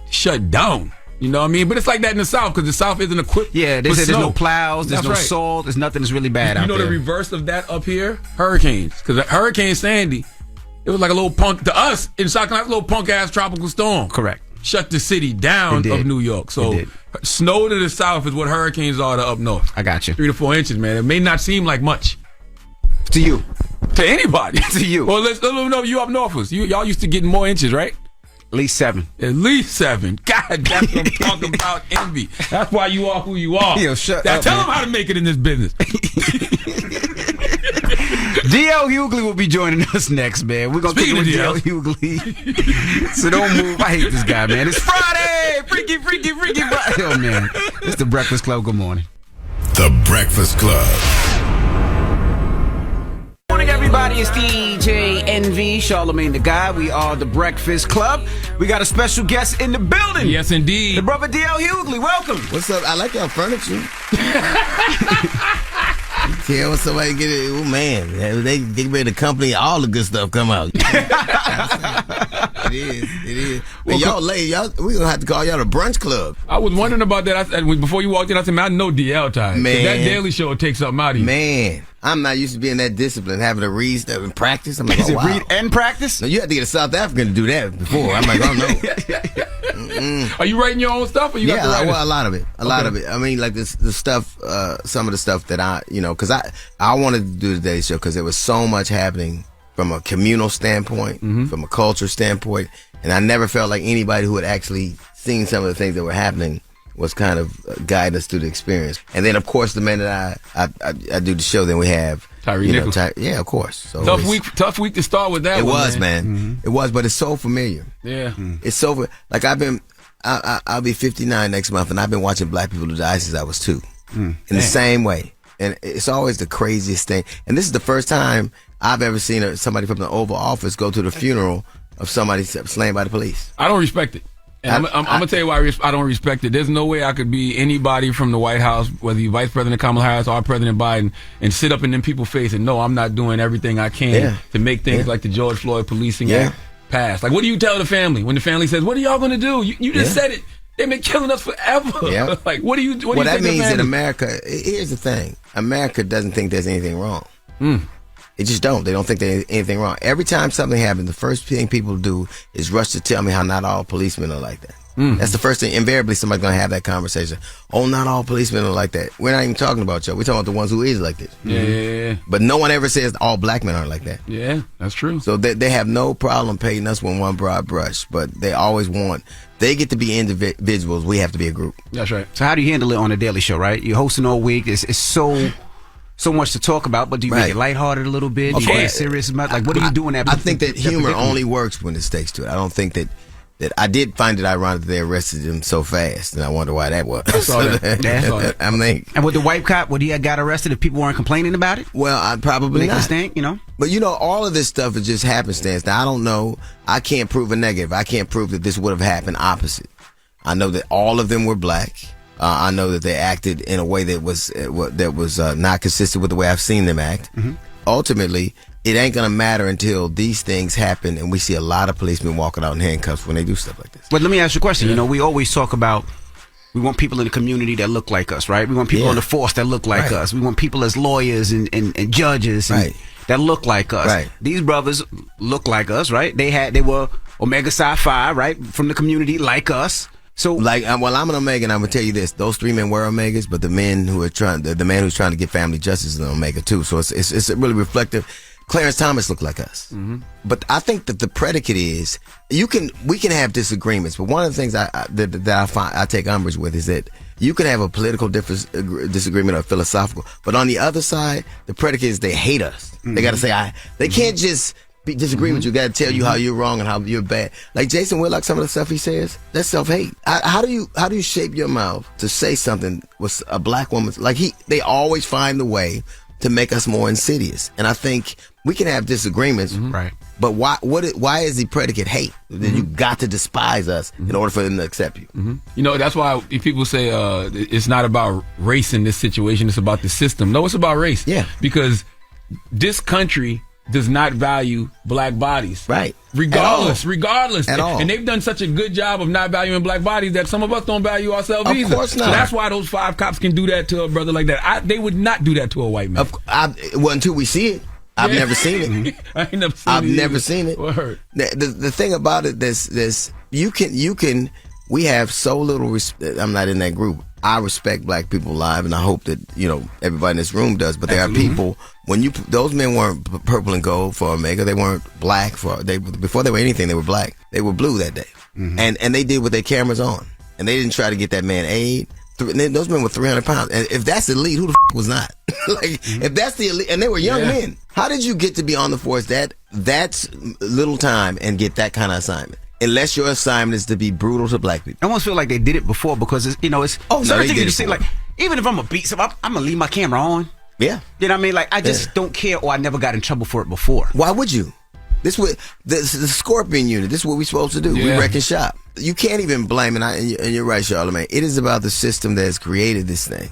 shut down. You know what I mean? But it's like that in the South because the South isn't equipped.
Yeah, they
for
said there's
snow.
no plows, there's
That's
no
right.
salt, there's nothing that's really bad out
You know
there.
the reverse of that up here? Hurricanes. Because Hurricane Sandy, it was like a little punk, to us in South Carolina, a little punk-ass tropical storm.
Correct.
Shut the city down of New York. So snow to the south is what hurricanes are to up north.
I got you.
3 to 4 inches, man. It may not seem like much.
To you.
To anybody.
To you.
Well, let me know you up northers. Y'all used to get more inches, right?
At least 7.
At least 7. God, that's what I'm talking about, envy. That's why you are who you are.
Yo, shut
now
up,
tell
man.
them how to make it in this business.
DL Hughley will be joining us next, man. We're going to kick it with DL Hughley. So don't move. I hate this guy, man. It's Friday. Freaky Friday. Oh, man. It's the Breakfast Club. Good morning.
The Breakfast Club.
Morning, everybody. It's DJ NV, Charlamagne the Guy. We are the Breakfast Club. We got a special guest in the building.
Yes, indeed.
The brother DL Hughley. Welcome.
What's up? I like y'all furniture. Tell when somebody get it, oh man, they get ready to company, all the good stuff come out. It is. Well, y'all late, we gonna have to call y'all the brunch club.
I was wondering about that. Before you walked in, I said, man, I know DL time.
Man,
that Daily Show will take something out of you.
Man, I'm not used to being that disciplined, having to read stuff and practice. I'm like,
Is
oh,
it
wow.
read and practice?
No, you had to get a South African to do that before. I'm like, oh no.
Are you writing your own stuff, or you got to write
a lot of it. A lot of it. I mean, like the stuff, some of the stuff that because I wanted to do the Daily Show because there was so much happening from a communal standpoint, from a culture standpoint, and I never felt like anybody who had actually seen some of the things that were happening was kind of guiding us through the experience. And then, of course, the minute I do the show, then we have
Tyree Nichols.
Yeah, of course. So
tough week to start with that.
It
one,
was, man. It was, but it's so familiar.
Yeah,
it's so like I'll be 59 next month, and I've been watching black people die since I was 2, in the same way. And it's always the craziest thing. And this is the first time I've ever seen somebody from the Oval Office go to the funeral of somebody slain by the police.
I don't respect it. And I'm going to tell you why I don't respect it. There's no way I could be anybody from the White House, whether you're Vice President Kamala Harris or President Biden, and sit up in them people's face and no, I'm not doing everything I can to make things like the George Floyd Policing Act pass. Like, what do you tell the family when the family says, what are y'all going to do? You just said it. They've been killing us forever. Yeah. Like, what do you do?
Well, that means that America, here's the thing. America doesn't think there's anything wrong. They just don't. They don't think there's anything wrong. Every time something happens, the first thing people do is rush to tell me how not all policemen are like that. That's the first thing. Invariably, somebody's going to have that conversation. Oh, not all policemen are like that. We're not even talking about y'all. We're talking about the ones who is like this.
Yeah.
But no one ever says all black men aren't like that.
Yeah, that's true.
So they have no problem painting us with one broad brush, but they always they get to be individuals. We have to be a group.
That's right.
So how do you handle it on the Daily Show, right? You're hosting all week. It's so much to talk about, but do you make it lighthearted a little bit? Do you get serious about like what are you doing at?
I think that humor only works when it stakes to it. I don't think that I did find it ironic that they arrested him so fast, and I wonder why that was.
I saw that.
I mean,
and with the white cop, would he have got arrested if people weren't complaining about it?
Well, I probably not.
Stink,
But all of this stuff is just happenstance. Now I don't know. I can't prove a negative. I can't prove that this would have happened opposite. I know that all of them were black. I know that they acted in a way that was not consistent with the way I've seen them act. Ultimately, it ain't gonna matter until these things happen and we see a lot of policemen walking out in handcuffs when they do stuff like this.
But let me ask you a question. We always talk about we want people in the community that look like us, right? We want people on the force that look like us. We want people as lawyers and judges that look like us.
Right.
These brothers look like us, right? They were Omega Psi Phi, right? From the community like us. So,
well, I'm an Omega, and I'm gonna tell you this: those 3 men were Omegas, but the man who's trying to get family justice is an Omega too. So it's really reflective. Clarence Thomas looked like us, but I think that the predicate is we can have disagreements, but one of the things I take umbrage with is that you can have a political disagreement or philosophical, but on the other side, the predicate is they hate us. They got to say they can't just disagree with you. Got to tell you how you're wrong and how you're bad. Like Jason Whitlock, some of the stuff he says, that's self-hate. How do you shape your mouth to say something with a black woman? Like they always find a way to make us more insidious. And I think we can have disagreements,
right?
But why is the predicate hate? Then you got to despise us in order for them to accept you.
That's why people say it's not about race in this situation. It's about the system. No, it's about race.
Yeah,
because this country does not value black bodies.
Right.
Regardless.
At all.
And they've done such a good job of not valuing black bodies that some of us don't value ourselves either.
Of course not.
So that's why those 5 cops can do that to a brother like that. They would not do that to a white man.
Well, until we see it. I've never seen it.
I ain't never seen it.
I've never seen it.
Word.
The thing about it, we have so little respect. I'm not in that group. I respect black people live, and I hope that everybody in this room does. But there are people those men weren't purple and gold for Omega. They weren't black before they were anything. They were black. They were blue that day, and they did with their cameras on, and they didn't try to get that man aid. Those men were 300 pounds, and if that's elite, who the was not? Like, if that's the elite, and they were young men. How did you get to be on the force that's little time and get that kind of assignment? Unless your assignment is to be brutal to black people.
I almost feel like they did it before because it's certain things you see, like, even if I'm gonna beat something, I'm gonna leave my camera on.
Yeah.
You know what I mean? Like, I just don't care, or I never got in trouble for it before.
Why would you? This what the Scorpion unit. This is what we're supposed to do. We wreck and shop. You can't even blame it. And you're right, Charlamagne. It is about the system that has created this thing.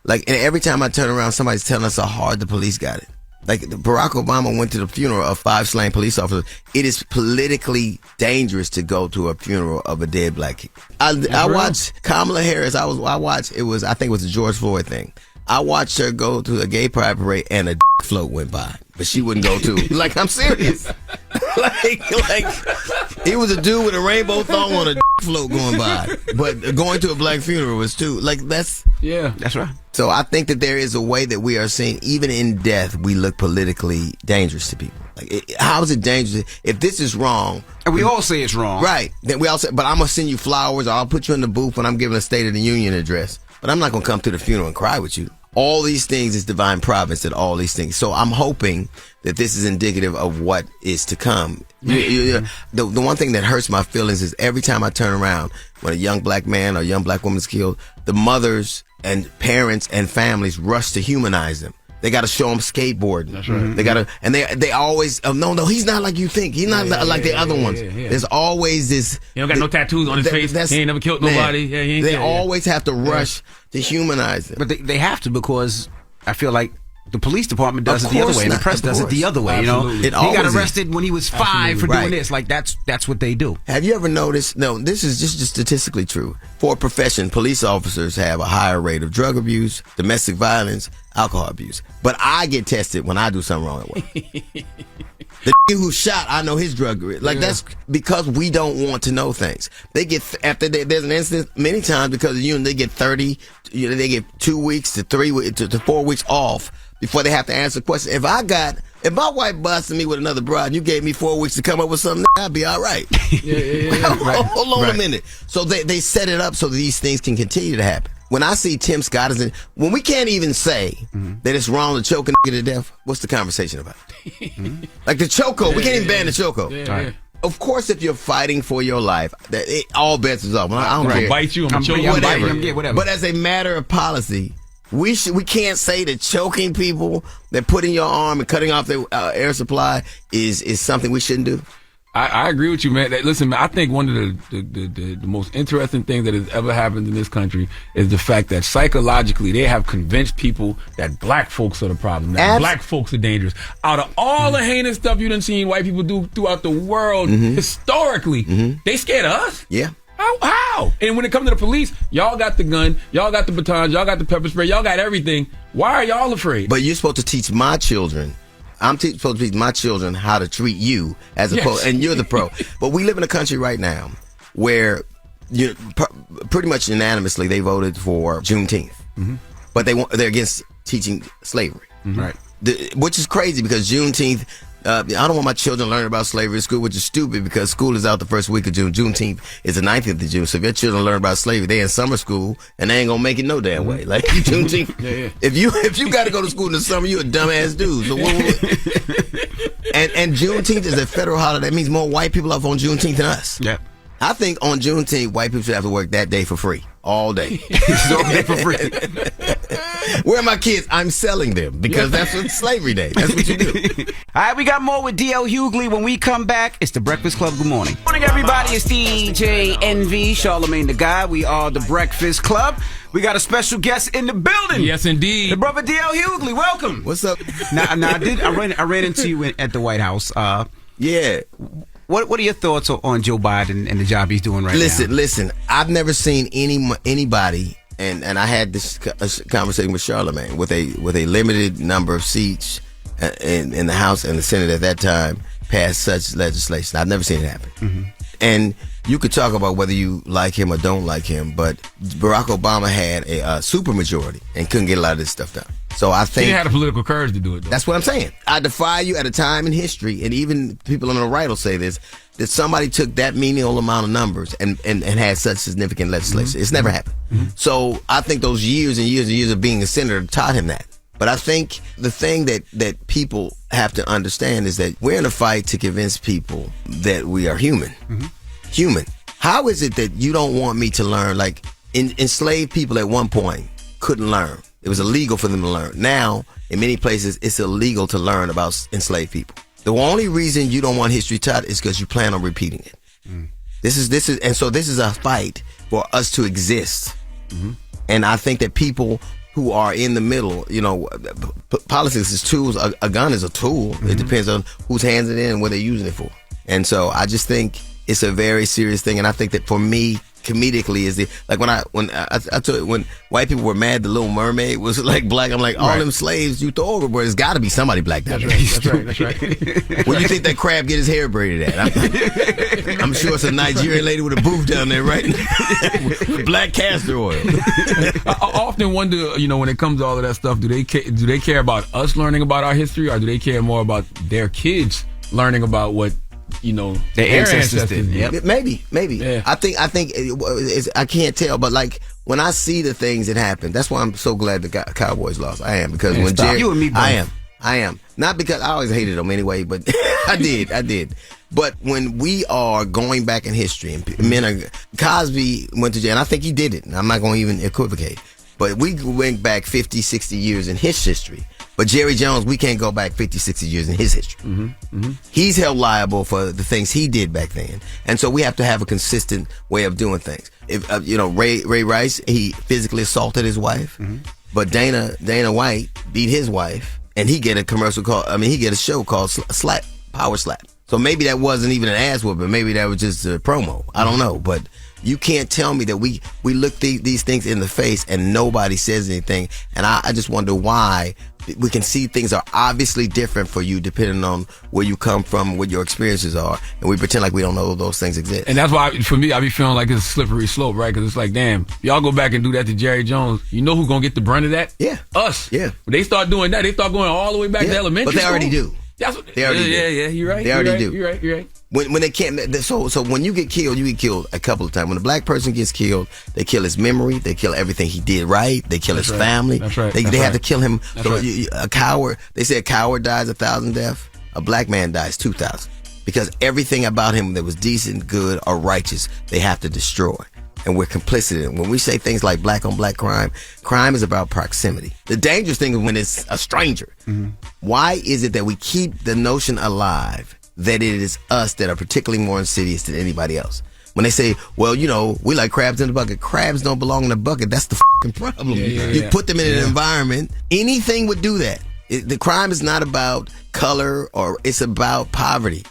Like, and every time I turn around, somebody's telling us how hard the police got it. Like, Barack Obama went to the funeral of 5 slain police officers. It is politically dangerous to go to a funeral of a dead black kid. I watched Kamala Harris. I think it was the George Floyd thing. I watched her go to a gay pride parade and a float went by, but she wouldn't go to. Like, I'm serious. like he was a dude with a rainbow thong on a float going by, but going to a black funeral was too. Like, that's
right.
So I think that there is a way that we are seeing, even in death, we look politically dangerous to people. Like, how is it dangerous if this is wrong?
And we all say it's wrong,
right? Then we all say, but I'm gonna send you flowers, or I'll put you in the booth when I'm giving a State of the Union address. But I'm not going to come to the funeral and cry with you. All these things is divine providence and all these things. So I'm hoping that this is indicative of what is to come. The one thing that hurts my feelings is every time I turn around when a young black man or a young black woman is killed, the mothers and parents and families rush to humanize them. They got to show them skateboarding. That's right. They got to, and they always, no, he's not like you think. He's not like the other ones. There's always this.
He don't got no tattoos on his face. He ain't never killed nobody.
They always have to rush to humanize them.
But they have to, because I feel like the police department does it the other way, and the press does it the other way.
Absolutely.
You know, he got arrested when he was 5 for doing this. Like, that's what they do.
Have you ever noticed? No, this is just statistically true. For a profession, police officers have a higher rate of drug abuse, domestic violence, alcohol abuse. But I get tested when I do something wrong at work. The who shot, I know his drug. Like, that's because we don't want to know things. They get, after there's an incident, many times because of you, and they get 30, they get 2 weeks to 3 weeks to 4 weeks off before they have to answer questions. If my wife busted me with another broad and you gave me 4 weeks to come up with something, I'd be all right. Hold on a minute. So they set it up so that these things can continue to happen. When I see Tim Scott when we can't even say that it's wrong to choke a nigga to death, what's the conversation about? Like the chokehold, we can't even ban the chokehold. Of course, if you're fighting for your life, all bets is off. I don't care.
Bite you, I'm choke you,
whatever. But as a matter of policy, we can't say that choking people, that putting your arm and cutting off their air supply is something we shouldn't do.
I agree with you, man. Listen, man, I think one of the most interesting things that has ever happened in this country is the fact that psychologically they have convinced people that black folks are the problem, that black folks are dangerous. Out of all the heinous stuff you done seen white people do throughout the world, historically, they scared of us?
Yeah.
How? And when it comes to the police, y'all got the gun, y'all got the batons, y'all got the pepper spray, y'all got everything. Why are y'all afraid?
But you're supposed to teach my children. I'm supposed to teach my children how to treat you as a pro, and you're the pro. But we live in a country right now where pretty much unanimously they voted for Juneteenth, but they're against teaching slavery,
right?
Which is crazy because Juneteenth. I don't want my children learning about slavery in school, which is stupid because school is out the first week of June. Juneteenth is the 19th of June. So if your children learn about slavery, they in summer school and they ain't gonna make it no damn way. Like Juneteenth, if you got to go to school in the summer, you a dumbass dude. So and Juneteenth is a federal holiday. That means more white people off on Juneteenth than us.
Yeah.
I think on Juneteenth, white people should have to work that day for free. All day.
For free.
Where are my kids? I'm selling them because that's what slavery day. That's what you do.
All right, we got more with D.L. Hughley. When we come back, it's the Breakfast Club. Good morning. Good morning, everybody. It's DJ NV, Charlamagne the Guy. We are the Breakfast Club. We got a special guest in the building.
Yes, indeed.
The brother D.L. Hughley. Welcome.
What's up?
Now I ran into you at the White House.
Yeah.
What are your thoughts on Joe Biden and the job he's doing right now?
Listen. I've never seen anybody, and I had this conversation with Charlamagne with a limited number of seats in the House and the Senate at that time pass such legislation. I've never seen it happen. And you could talk about whether you like him or don't like him, but Barack Obama had a supermajority and couldn't get a lot of this stuff done. So I think
he had the political courage to do it, though.
That's what I'm saying. I defy you at a time in history, and even people on the right will say this, that somebody took that menial amount of numbers and had such significant legislation. It's never happened. So I think those years and years and years of being a senator taught him that. But I think the thing that people have to understand is that we're in a fight to convince people that we are human. Human. How is it that you don't want me to learn? Like, enslaved people at one point couldn't learn. It was illegal for them to learn. Now, in many places, it's illegal to learn about enslaved people. The only reason you don't want history taught is because you plan on repeating it. This is a fight for us to exist. And I think that people who are in the middle, politics is tools. A gun is a tool. It depends on whose hands it in and what they're using it for. And so I just think it's a very serious thing. And I think that for me, comedically is when white people were mad the Little Mermaid was like black, I'm like, all them slaves you throw overboard, it's got to be somebody black down there.
That's right.
Where you think that crab get his hair braided at? I'm sure it's a Nigerian lady with a booth down there, right? With black castor oil.
I often wonder, when it comes to all of that stuff, do they care about us learning about our history, or do they care more about their kids learning about what their ancestors did?
Yep. Maybe.
Yeah.
I think I can't tell, but like when I see the things that happen, that's why I'm so glad the Cowboys lost. I am, because when Jerry,
you and me both.
I am not because I always hated them anyway, but I did. But when we are going back in history and Cosby went to jail, and I think he did it, and I'm not going to even equivocate, but we went back 50, 60 years in his history. But Jerry Jones, we can't go back 50, 60 years in his history. He's held liable for the things he did back then. And so we have to have a consistent way of doing things. If Ray Rice, he physically assaulted his wife, but Dana White beat his wife, and he get a show called Power Slap. So maybe that wasn't even an ass whooping. Maybe that was just a promo. I don't know, but you can't tell me that we look these things in the face and nobody says anything. And I just wonder why we can see things are obviously different for you depending on where you come from, what your experiences are, and we pretend like we don't know those things exist.
And that's why, for me, I be feeling like it's a slippery slope, right? Because it's like, damn, y'all go back and do that to Jerry Jones. You know who's going to get the brunt of that?
Yeah.
Us.
Yeah.
When they start doing that, they start going all the way back to elementary
But they already
school.
do.
That's what
They already do.
Yeah, you're right.
They already do.
You're right.
When they can't, so when you get killed a couple of times. When a black person gets killed, they kill his memory, they kill everything he did right, they kill his family.
That's right.
They have to kill him.
That's right.
A coward. They say a coward dies 1,000 deaths. A black man dies 2,000, because everything about him that was decent, good, or righteous, they have to destroy. And we're complicit in it. When we say things like black on black crime is about proximity. The dangerous thing is when it's a stranger. Why is it that we keep the notion alive that it is us that are particularly more insidious than anybody else? When they say, well, we like crabs in the bucket. Crabs don't belong in the bucket. That's the fucking problem. You put them in an environment, anything would do that. The crime is not about color, or it's about poverty.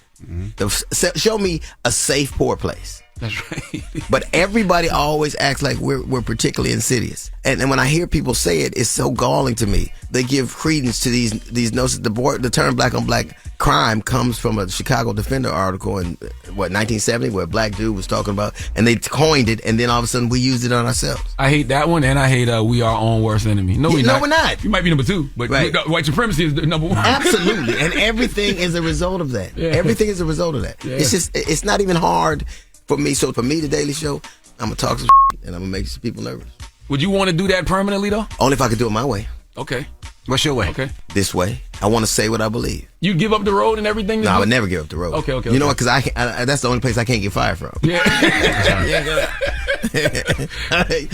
Show me a safe, poor place.
That's right.
But everybody always acts like we're particularly insidious. And when I hear people say it, it's so galling to me. They give credence to these notions. The term black on black crime comes from a Chicago Defender article in 1970, where a black dude was talking about, and they coined it, and then all of a sudden we used it on ourselves.
I hate that one, and I hate we are our own worst enemy. No, we're not. You might be number 2, but white supremacy is the number 1.
Absolutely. And everything is a result of that. Yeah. Everything is a result of that. Yeah. It's not even hard for me. So for me, The Daily Show, I'm going to talk some and I'm going to make some people nervous.
Would you want to do that permanently, though?
Only if I could do it my way.
Okay.
What's your way?
Okay.
This way. I want to say what I believe.
You give up the road and everything?
No, I would never give up the road.
Okay.
You know what? Because that's the only place I can't get fired from.
Yeah.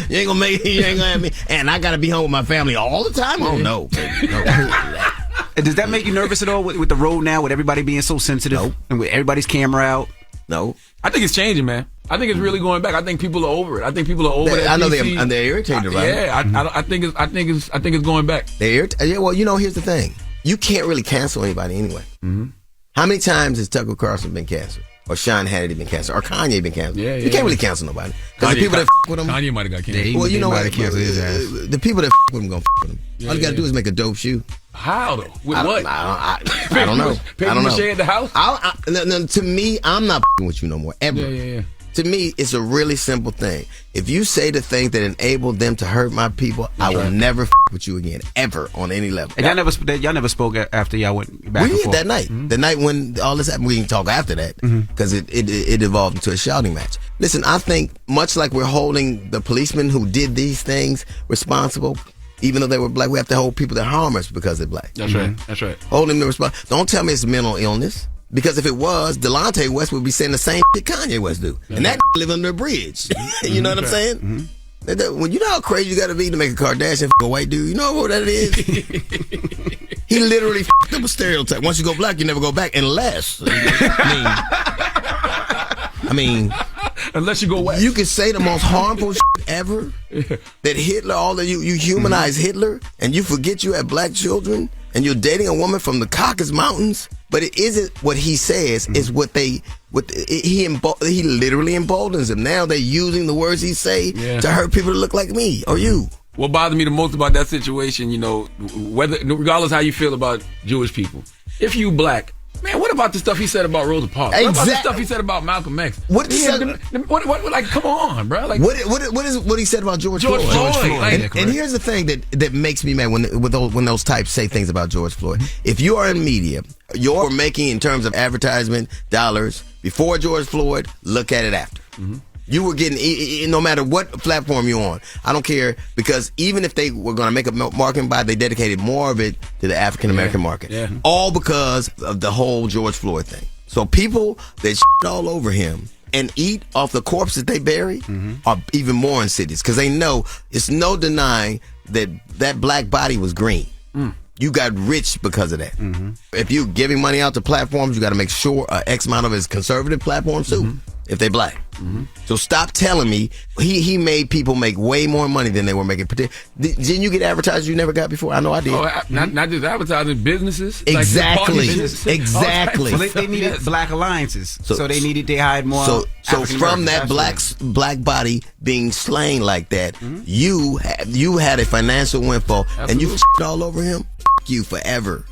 You ain't gonna make it. You ain't gonna have me. And I gotta be home with my family all the time? Oh, no.
Does that make you nervous at all with the road now, with everybody being so sensitive?
No.
And with everybody's camera out?
No.
I think it's changing, man. I think it's really going back. I think people are over it. I think people are over that.
I know they're irritated about it.
Yeah, I think it's going back.
They're irritated. Yeah, well, here's the thing. You can't really cancel anybody anyway. How many times has Tucker Carlson been canceled? Or Sean Hannity been canceled? Or Kanye been canceled? You can't really cancel nobody. Because the people that with him,
Kanye might have got canceled.
Well, you know what? The people that with him gonna with him. All you gotta do is make a dope shoe.
How though? With what?
I don't know.
I don't know. Paper at the house?
To me, I'm not with you no more ever.
Yeah.
To me, it's a really simple thing. If you say the things that enable them to hurt my people, I will never with you again, ever, on any level.
And y'all never spoke after y'all went back and forth?
That night. The night when all this happened, we didn't talk after that, because it evolved into a shouting match. Listen, I think much like we're holding the policemen who did these things responsible, Even though they were black, we have to hold people that harm us because they're black.
That's right. That's right.
Hold them to responsibility. Don't tell me it's mental illness. Because if it was, Delonte West would be saying the same shit Kanye West do. And that live under a bridge. You know what I'm saying? When you know how crazy you got to be to make a Kardashian a white dude, you know what that is? He literally f***ed up a stereotype. Once you go black, you never go back unless. I mean,
unless you go west.
You can say the most harmful shit ever. That Hitler, all of you humanize Hitler, and you forget you have black children, and you're dating a woman from the Caucasus Mountains. But it isn't what he says; it's what he literally emboldens them. Now they're using the words he say to hurt people that look like me or you.
What bothered me the most about that situation, regardless how you feel about Jewish people, if you black, man, what about the stuff he said about Rosa Parks? What about the stuff he said about Malcolm X? What come on, bro? Like,
what he said about George Floyd? And here's the thing that makes me mad when those types say things about George Floyd. If you are in media, you're making in terms of advertisement dollars before George Floyd. Look at it after. You were getting, no matter what platform you're on, I don't care, because even if they were going to make a marketing buy, they dedicated more of it to the African American market. Yeah. All because of the whole George Floyd thing. So people that shit all over him and eat off the corpse that they bury are even more insidious, because they know it's no denying that black body was green. You got rich because of that. If you're giving money out to platforms, you got to make sure X amount of it is conservative platforms too, if they black. So stop telling me he made people make way more money than they were making. Didn't you get advertised you never got before? I know I did.
Not just advertising, businesses.
Exactly.
Like
Exactly.
Well, they needed black alliances, so they hired more.
So from that black body being slain like that, you had a financial windfall, and you all over him. You forever,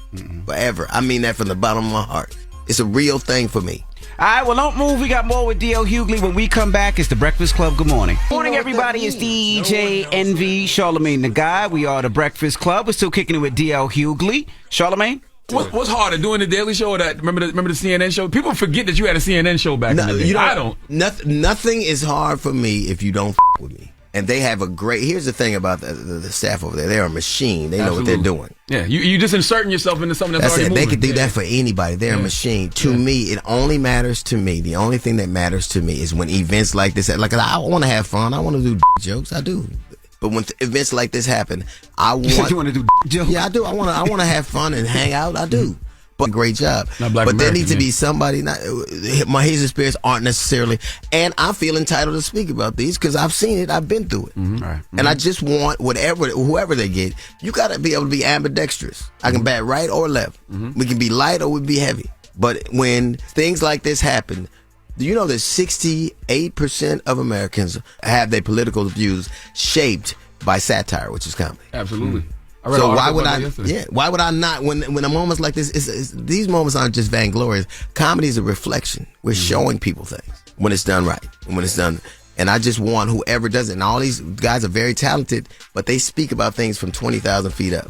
forever. I mean that from the bottom of my heart. It's a real thing for me.
All right, well, don't move. We got more with D.L. Hughley. When we come back, it's The Breakfast Club. Good morning. Morning, everybody. It's DJ Envy, Charlamagne the Guy. We are The Breakfast Club. We're still kicking it with D.L. Hughley. Charlamagne?
What's harder, doing the Daily Show or that? Remember the CNN show? People forget that you had a CNN show back in the day. I don't.
Nothing is hard for me if you don't with me. And they have a great. Here's the thing about the staff over there. They're a machine. They know what they're doing.
Yeah, you just inserting yourself into something that's already moving.
They can do that for anybody. They're a machine. To me, it only matters to me. The only thing that matters to me is when events like this. Like, I want to have fun. I want to do jokes. I do. But when events like this happen, I want.
You want to do jokes?
Yeah, I do. I want to have fun and hang out. I do. But great job. But there needs to be somebody. His experience aren't necessarily, and I feel entitled to speak about these because I've seen it. I've been through it, and I just want whoever they get. You got to be able to be ambidextrous. I can bat right or left. We can be light or we can be heavy. But when things like this happen, do you know that 68% of Americans have their political views shaped by satire, which is comedy?
Absolutely.
So why would I? Yeah, why would I not? When a moments like this, these moments aren't just vainglorious. Comedy is a reflection. We're showing people things when it's done right, and when it's done. And I just want whoever does it. And all these guys are very talented, but they speak about things from 20,000 feet up.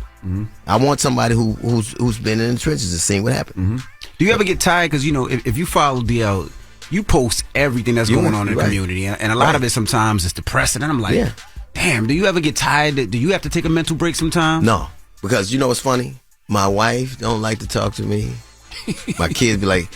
I want somebody who's been in the trenches and seen what happened.
Do you ever get tired? Because if you follow DL, you post everything that's going on in the community, and a lot of it sometimes is depressing. And I'm like. Damn, do you ever get tired? Do you have to take a mental break sometimes?
No, because you know what's funny? My wife don't like to talk to me. My kids be like,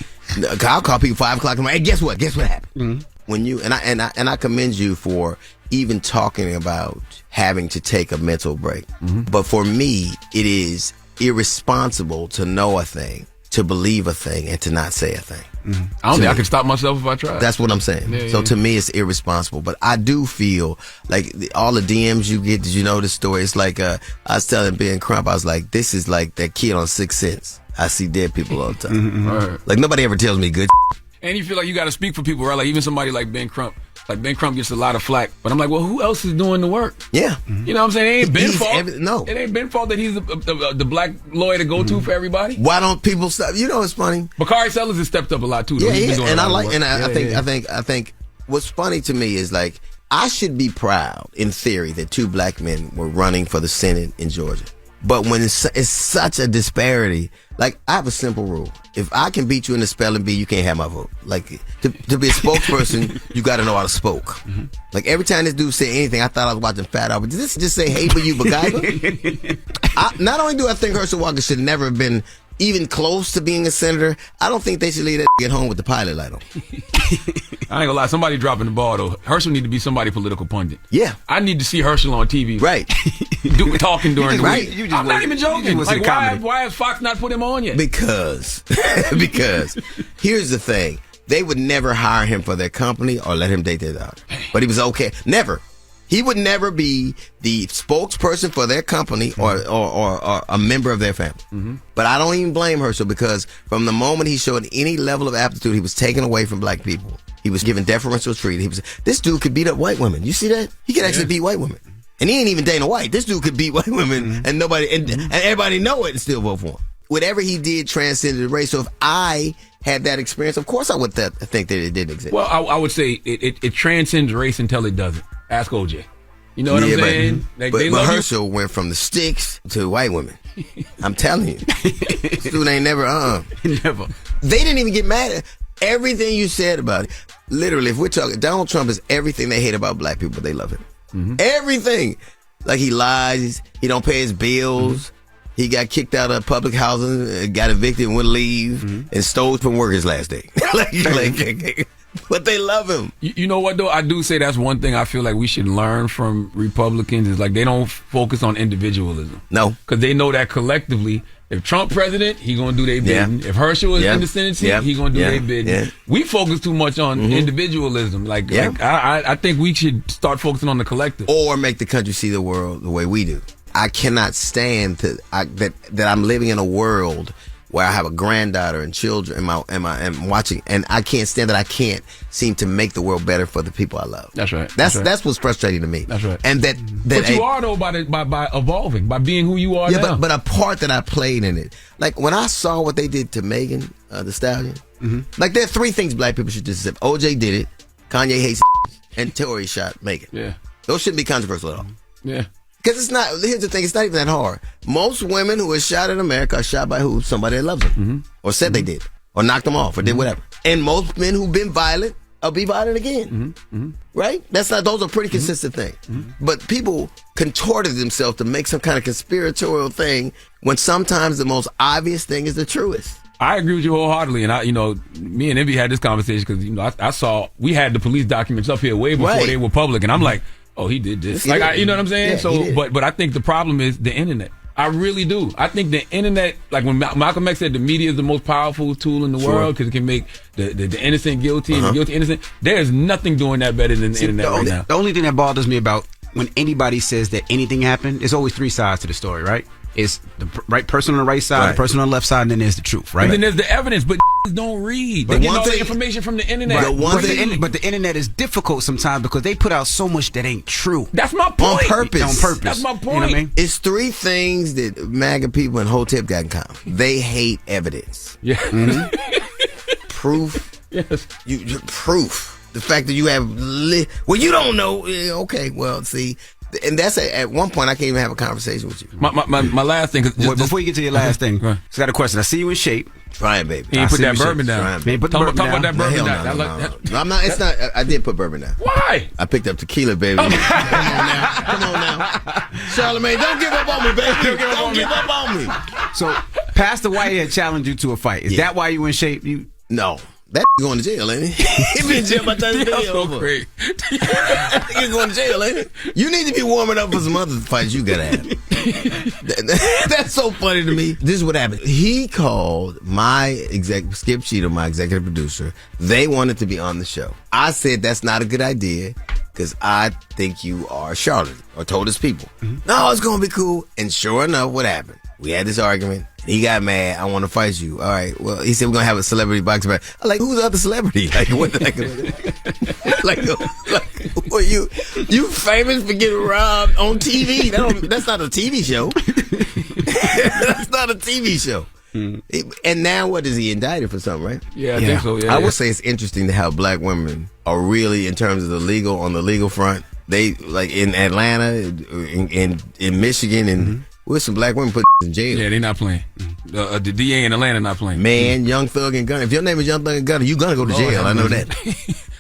I'll call people 5 o'clock in the morning. Hey, guess what? Guess what happened? When you and I commend you for even talking about having to take a mental break. But for me, it is irresponsible to know a thing, to believe a thing, and to not say a thing.
I don't think I can stop myself if I try.
That's what I'm saying. So to me, it's irresponsible. But I do feel like all the DMs you get. Did you know the story? It's like I was telling Ben Crump, I was like, this is like that kid on 6th Sense. I see dead people all the time. Like nobody ever tells me good.
And you feel like you got to speak for people, right? Like even somebody like Ben Crump. Like Ben Crump gets a lot of flack, but I'm like, well, who else is doing the work?
Yeah,
you know what I'm saying? It ain't Ben's fault. It ain't Ben's fault that he's the black lawyer to go to for everybody.
Why don't people stop? You know, it's funny.
Bakari Sellers has stepped up a lot too. Though.
Yeah, and I think what's funny to me is like I should be proud in theory that 2 black men were running for the Senate in Georgia. But when it's such a disparity, like I have a simple rule: if I can beat you in the spelling bee, you can't have my vote. Like to be a spokesperson, you got to know how to spoke. Mm-hmm. Like every time this dude say anything, I thought I was watching Fat Albert. Did this just say "Hey, but you MacGyver"? Not only do I think Herschel Walker should never have been even close to being a senator, I don't think they should leave that at home with the pilot light on.
I ain't gonna lie, somebody dropping the ball though. Herschel need to be somebody political pundit.
Yeah,
I need to see Herschel on TV,
right?
Talking during the
right.
week. I'm not even joking. Like, why has Fox not put him on yet?
Because here's the thing: they would never hire him for their company or let him date their daughter. But he was okay. Never. He would never be the spokesperson for their company or a member of their family. Mm-hmm. But I don't even blame Herschel, because from the moment he showed any level of aptitude, he was taken away from black people. He was given deferential treatment. This dude could beat up white women. You see that? He could actually beat white women. And he ain't even Dana White. This dude could beat white women, and nobody and everybody know it and still vote for him. Whatever he did transcended the race. So if I had that experience, of course I would think that it didn't exist.
Well, I would say it transcends race until it doesn't. Ask OJ. You know what I'm saying?
But Herschel went from the sticks to white women. I'm telling you. This dude ain't never,
Never.
They didn't even get mad at everything you said about it. Literally, if we're talking, Donald Trump is everything they hate about black people, but they love him. Mm-hmm. Everything. Like he lies, he don't pay his bills, he got kicked out of public housing, got evicted and wouldn't leave, and stole from work his last day. But they love him.
You know what, though? I do say that's one thing I feel like we should learn from Republicans is like they don't focus on individualism.
No.
Because they know that collectively, if Trump president, he going to do their bidding. Yeah. If Herschel is in the Senate seat, he going to do their bidding. Yeah. We focus too much on individualism. Like I think we should start focusing on the collective.
Or make the country see the world the way we do. I cannot stand that I'm living in a world where I have a granddaughter and children and watching, and I can't stand that I can't seem to make the world better for the people I love.
That's right.
That's what's frustrating to me.
That's right.
And
but you are though by evolving, by being who you are now.
Yeah, but a part that I played in it. Like when I saw what they did to Megan Thee Stallion, like there are three things black people should just accept. OJ did it, Kanye hates and Tory shot Megan.
Yeah.
Those shouldn't be controversial at all.
Yeah.
Because it's not, here's the thing, it's not even that hard. Most women who are shot in America are shot by who? Somebody that loves them. Or said they did. Or knocked them off or did whatever. And most men who've been violent will be violent again. Right? Those are pretty consistent things. But people contorted themselves to make some kind of conspiratorial thing when sometimes the most obvious thing is the truest.
I agree with you wholeheartedly, and me and Envy had this conversation because I saw we had the police documents up here way before they were public, and I'm like, oh, he did this. You know what I'm saying? So, but I think the problem is the internet. I really do. I think the internet, like when Malcolm X said the media is the most powerful tool in the world because it can make the innocent guilty and the guilty innocent. There is nothing doing that better than the internet right now.
The only thing that bothers me about when anybody says that anything happened, there's always three sides to the story, right? It's the right person on the right side, the person on the left side, and then there's the truth, right?
And then there's the evidence, but don't read. They get all the information from the internet.
But the internet is difficult sometimes because they put out so much that ain't true.
That's my point.
On purpose.
That's my point.
You know what I mean?
It's three things that MAGA people and Hotep got in common. They hate evidence.
Yeah.
Proof.
Yes.
Proof. The fact that you have you don't know. Okay, well, see. And that's at one point I can't even have a conversation with you.
My last thing.
Before you get to your last thing, I got a question. I see you in shape.
Trying, baby.
You ain't put that bourbon down.
Talk
about that bourbon down.
No, I'm not. It's not. I did put bourbon down.
Why?
I picked up tequila, baby. Come on now. Charlamagne, don't give up on me, baby. Don't give up on me.
So, Pastor White had challenged you to a fight. Is that why you in shape?
No. That going to jail, ain't he? He been in jail by the time
That's so great.
He's going to jail, ain't he? You need to be warming up for some other fights you gotta have. That's so funny to me. This is what happened. He called my Skip Cheater, my executive producer. They wanted to be on the show. I said that's not a good idea because I think you are a charlatan, or told his people. No, it's going to be cool. And sure enough, what happened? We had this argument. He got mad. I want to fight you. All right. Well, he said we're gonna have a celebrity boxing match. I'm like, who's the other celebrity? Like, what? Well, you famous for getting robbed on TV? That's not a TV show. That's not a TV show. And now what is he indicted for something, right?
Yeah, I think so. Yeah,
I would say it's interesting to how black women are really, in terms of on the legal front. They like in Atlanta, in Michigan, and With some black women put in jail.
Yeah, they not playing. The DA in Atlanta not playing.
Man, Young Thug and Gunner. If your name is Young Thug and Gunner, you gonna go to jail. I know that.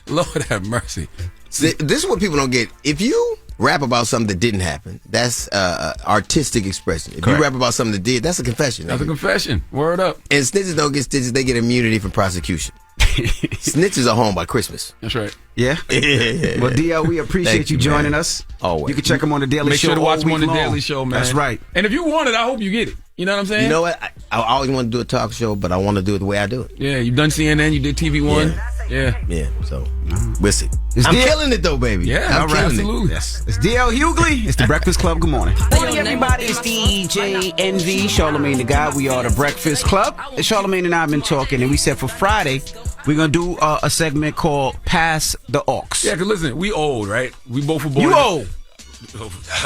Lord have mercy.
See, this is what people don't get. If you rap about something that didn't happen, that's artistic expression. If
Correct.
you rap about something that did, that's a confession.
That's a confession. Word up.
And snitches don't get stitches; they get immunity from prosecution. Snitches are home by Christmas.
That's right.
Yeah. Well, DL, we appreciate you joining us.
Always.
You can check him on the Daily
Make
Show.
sure to watch him on the
all week
Daily
long.
Show, man.
That's right.
And if you want it, I hope you get it. You know what I'm saying?
You know what? I always want to do a talk show, but I want to do it the way I do it.
Yeah, you've done CNN, you did TV One. Yeah.
So we'll see.
It's
I'm
DL.
killing it though, baby.
Yeah,
I'm
all right,
killing
absolutely.
it.
Yes. It's DL Hughley. It's the Breakfast Club. Good morning. Good morning, everybody. It's DJ NV, Charlamagne the Guy. We are the Breakfast Club. And Charlamagne and I have been talking, and we said for Friday, we're going to do a segment called Pass the Aux.
Yeah, because listen, we old, right? We both were born.
You old.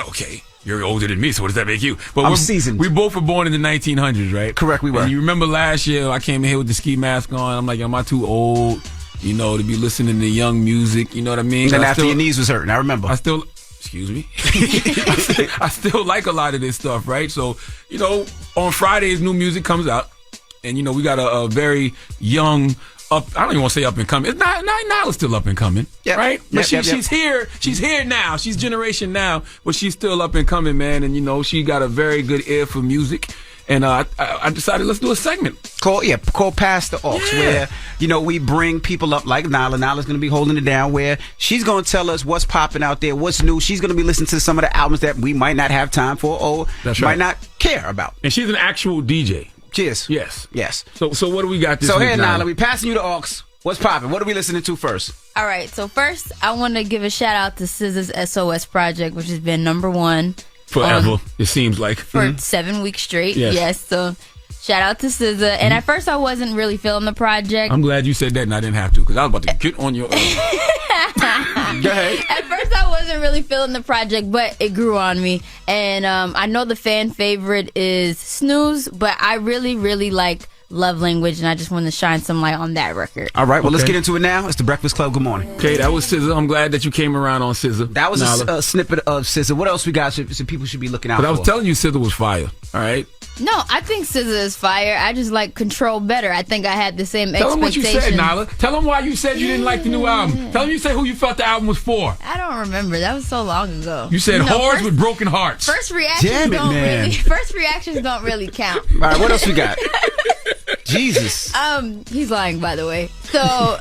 Okay. You're older than me, so what does that make you? But
I'm seasoned.
We both were born in the 1900s, right?
Correct, we were.
And you remember last year, I came in here with the ski mask on. I'm like, am I too old, you know, to be listening to young music? You know what I mean?
And after your knees was hurting, I remember.
Excuse me. I still like a lot of this stuff, right? So, you know, on Fridays, new music comes out. And, you know, we got a very young, I don't even want to say up and coming. It's not Nyla's still up and coming, right? But she's here. She's here now. She's generation now, but she's still up and coming, man. And, you know, she got a very good ear for music. And I decided let's do a segment
called Pass the Aux, where, you know, we bring people up like Nyla. Nyla's going to be holding it down, where she's going to tell us what's popping out there, what's new. She's going to be listening to some of the albums that we might not have time for or might not care about.
And she's an actual DJ.
Cheers.
Yes. So what do we got this week,
here, Nyla, we passing you the aux. What's popping? What are we listening to first?
All right. So first, I want to give a shout out to SZA's SOS project, which has been #1
forever. It seems like
for 7 weeks straight.
Yes.
Yes. So shout out to SZA. And at first, I wasn't really feeling the project.
I'm glad you said that, and I didn't have to, because I was about to get on your. Go ahead.
At first, I wasn't really feeling the project, but it grew on me. And I know the fan favorite is Snooze, but I really, really like Love Language, and I just wanted to shine some light on that record.
All right, well, let's get into it now. It's the Breakfast Club. Good morning.
Okay, that was SZA. I'm glad that you came around on SZA.
That was a snippet of SZA. What else we got so people should be looking out for?
But I was telling you SZA was fire, all right?
No, I think SZA is fire. I just like Control better. I think I had the same
Tell them what you said,
expectation.
Nyla. Tell them why you said you didn't like the new album. Tell them you said who you felt the album was for.
I don't remember. That was so long ago.
You said whores with broken hearts.
First reactions don't really count.
All right, what else we got? Jesus.
He's lying, by the way. So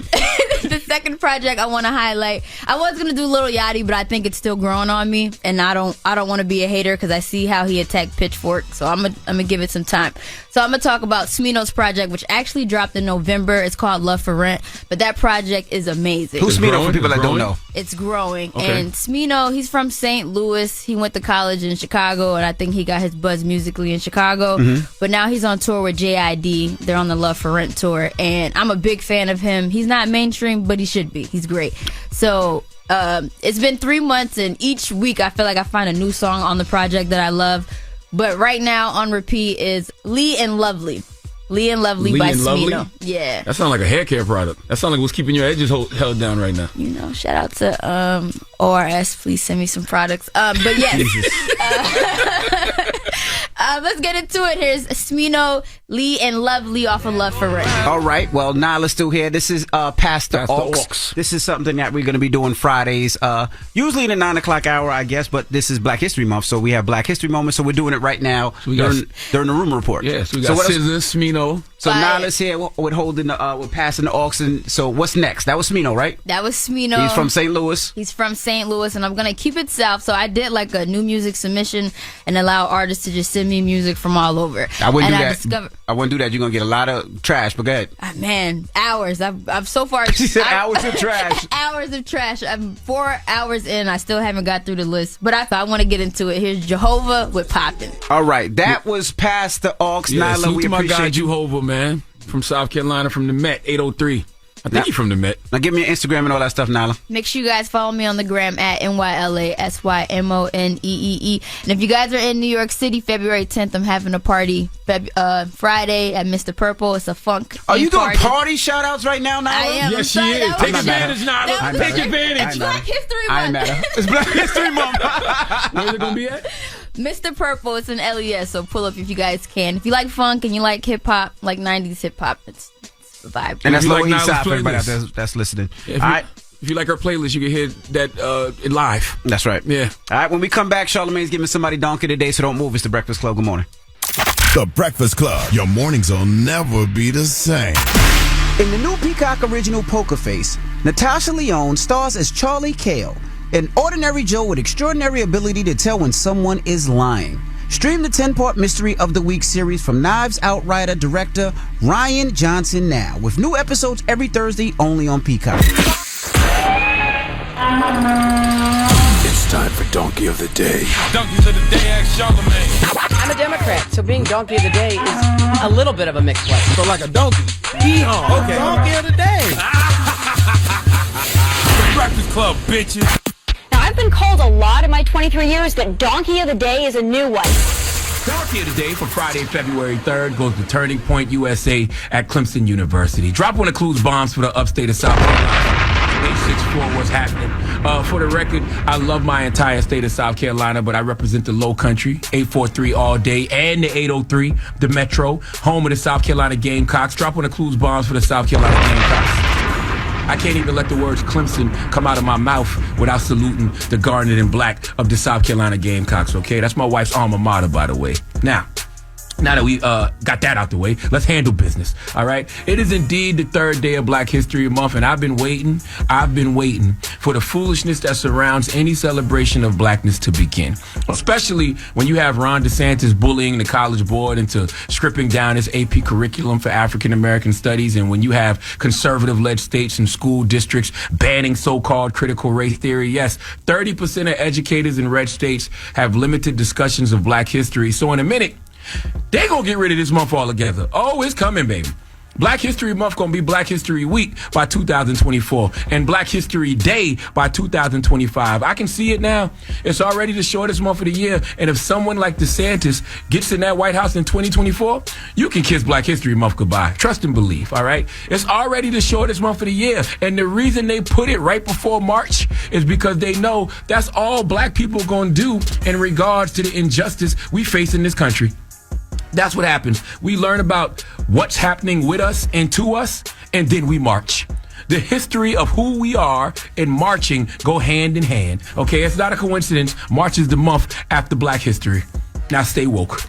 the second project I want to highlight, I was gonna do Lil Yachty, but I think it's still growing on me, and I don't want to be a hater because I see how he attacked Pitchfork, so I'm gonna give it some time. So I'm gonna talk about Smino's project, which actually dropped in November. It's called Love for Rent, but that project is amazing.
Who's Smino for people that don't know?
It's growing.
Okay.
And Smino, he's from St. Louis. He went to college in Chicago, and I think he got his buzz musically in Chicago. But now he's on tour with JID. They're on the Love for Rent tour, and I'm a big fan of him. He's not mainstream, but he should be. He's great. So it's been 3 months, and each week I feel like I find a new song on the project that I love. But right now on repeat is Lee and Lovely. Lee and Lovely by Smino. Yeah.
That sounds like a hair care product. That sounds like what's keeping your edges held down right now.
You know, shout out to ORS. Please send me some products. But yes. Let's get into it. Here's Smino, Lee, and Lovely off of Love for Rent.
All right. Well, Nyla's still here. This is Pass the Aux. This is something that we're going to be doing Fridays, usually in the 9 o'clock hour, I guess, but this is Black History Month, so we have Black History Moments, so we're doing it right now during the Rumor Report.
Yeah, so we got SZA, Smino.
So Nyla's here with holding with passing the aux. And so what's next? That was Smino, right?
That was Smino.
He's from St. Louis.
He's from St. Louis, and I'm going to keep it south. So I did like a new music submission and allow artists to just send me music from all over.
I wouldn't do that. I wouldn't do that. You're going to get a lot of trash, but go ahead.
Man, hours. I've so far.
She said hours of trash.
Hours of trash. I'm 4 hours in. I still haven't got through the list, but I want to get into it. Here's Jehovah with Poppin'.
All right. That was Pass the Aux.
Yeah,
Nyla, we
to my guy
appreciate you.
Jehovah, man. From South Carolina, from the Met, 803. I think he's from the Met.
Now give me your Instagram and all that stuff, Nyla.
Make sure you guys follow me on the gram at NYLASYMONEEE. And if you guys are in New York City, February 10th, I'm having a party Friday at Mr. Purple. It's a funk.
Are you doing party shout outs right now, Nyla?
I am.
Yes, she is. Take advantage, Nyla. Take advantage.
It's Black History
I ain't
Month.
mad. It's Black History Month.
Where's it going to be at?
Mr. Purple, it's an LES, so pull up if you guys can. If you like funk and you like hip hop, like 90s hip hop, it's the vibe.
And that's Lower
like
East Side for everybody out
playlist.
there that's listening.
If
All right.
If you like her playlist, you can hear that live.
That's right.
Yeah.
All right, when we come back, Charlamagne's giving somebody donkey today, so don't move. It's the Breakfast Club. Good morning.
The Breakfast Club. Your mornings will never be the same.
In the new Peacock original Poker Face, Natasha Lyonne stars as Charlie Cale, an ordinary Joe with extraordinary ability to tell when someone is lying. Stream the 10-part Mystery of the Week series from Knives Out writer director Ryan Johnson now, with new episodes every Thursday only on Peacock.
It's time for Donkey of the Day.
Donkeys of the Day, ask Charlamagne.
I'm a Democrat, so being Donkey of the Day is a little bit of a mixed blessing.
So like a donkey. Yeehaw. Okay. Donkey of the Day. The Breakfast Club, bitches.
Now, I've been called a lot in my 23 years, but Donkey of the Day is a new one.
Donkey of the Day for Friday, February 3rd goes to Turning Point USA at Clemson University. Drop one of Clues bombs for the upstate of South Carolina. 864, what's happening? For the record, I love my entire state of South Carolina, but I represent the low country, 843 all day, and the 803, the Metro, home of the South Carolina Gamecocks. Drop one of Clues bombs for the South Carolina Gamecocks. I can't even let the words Clemson come out of my mouth without saluting the garnet and black of the South Carolina Gamecocks, okay? That's my wife's alma mater, by the way. Now that we got that out the way, let's handle business, all right? It is indeed the third day of Black History Month, and I've been waiting for the foolishness that surrounds any celebration of blackness to begin, especially when you have Ron DeSantis bullying the College Board into stripping down its AP curriculum for African American studies, and when you have conservative-led states and school districts banning so-called critical race theory. Yes, 30% of educators in red states have limited discussions of Black history. So in a minute, they gonna get rid of this month altogether. Oh, it's coming, baby. Black History Month gonna be Black History Week by 2024 and Black History Day by 2025. I can see it now. It's already the shortest month of the year, and if someone like DeSantis gets in that White House in 2024, you can kiss Black History Month goodbye. Trust and believe, all right? It's already the shortest month of the year, and the reason they put it right before March is because they know that's all black people gonna do in regards to the injustice we face in this country. That's what happens. We learn about what's happening with us and to us, and then we march. The history of who we are and marching go hand in hand. Okay, it's not a coincidence. March is the month after Black History. Now stay woke.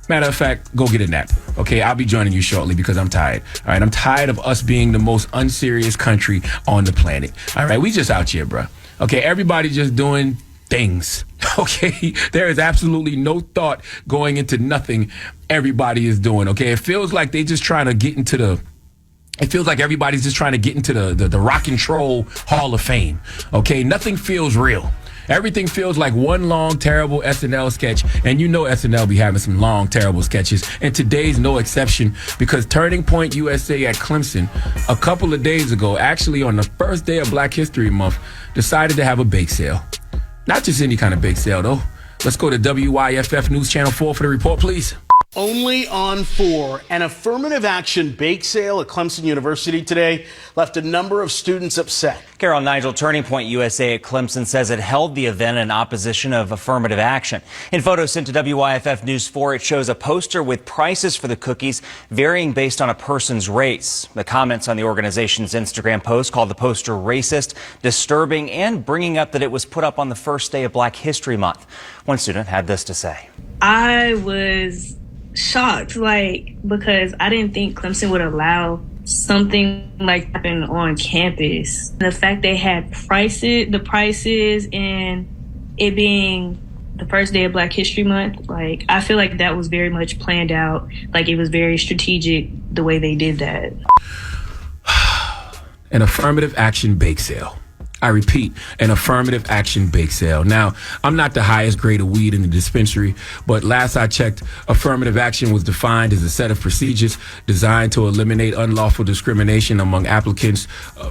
Matter of fact, go get a nap. Okay, I'll be joining you shortly because I'm tired. All right, I'm tired of us being the most unserious country on the planet. All right, we just out here, bro. Okay, everybody just doing things. Okay, there is absolutely no thought going into nothing everybody is doing. Okay, it feels like they just trying to get into the It feels like everybody's just trying to get into the rock and roll Hall of Fame. Okay, nothing feels real. Everything feels like one long, terrible SNL sketch, and you know SNL be having some long, terrible sketches, and today's no exception, because Turning Point USA at Clemson, a couple of days ago, actually on the first day of Black History Month, decided to have a bake sale. Not just any kind of bake sale, though. Let's go to WYFF News Channel 4 for the report, please.
Only on 4, an affirmative action bake sale at Clemson University today left a number of students upset.
Carol Nigel, Turning Point USA at Clemson says it held the event in opposition of affirmative action. In photos sent to WYFF News 4, it shows a poster with prices for the cookies varying based on a person's race. The comments on the organization's Instagram post called the poster racist, disturbing, and bringing up that it was put up on the first day of Black History Month. One student had this to say.
I was shocked, because I didn't think Clemson would allow something like that happen on campus. The fact they had the prices, and it being the first day of Black History Month, I feel like that was very much planned out. It was very strategic the way they did that.
An affirmative action bake sale. I repeat, an affirmative action bake sale. Now, I'm not the highest grade of weed in the dispensary, but last I checked, affirmative action was defined as a set of procedures designed to eliminate unlawful discrimination among applicants,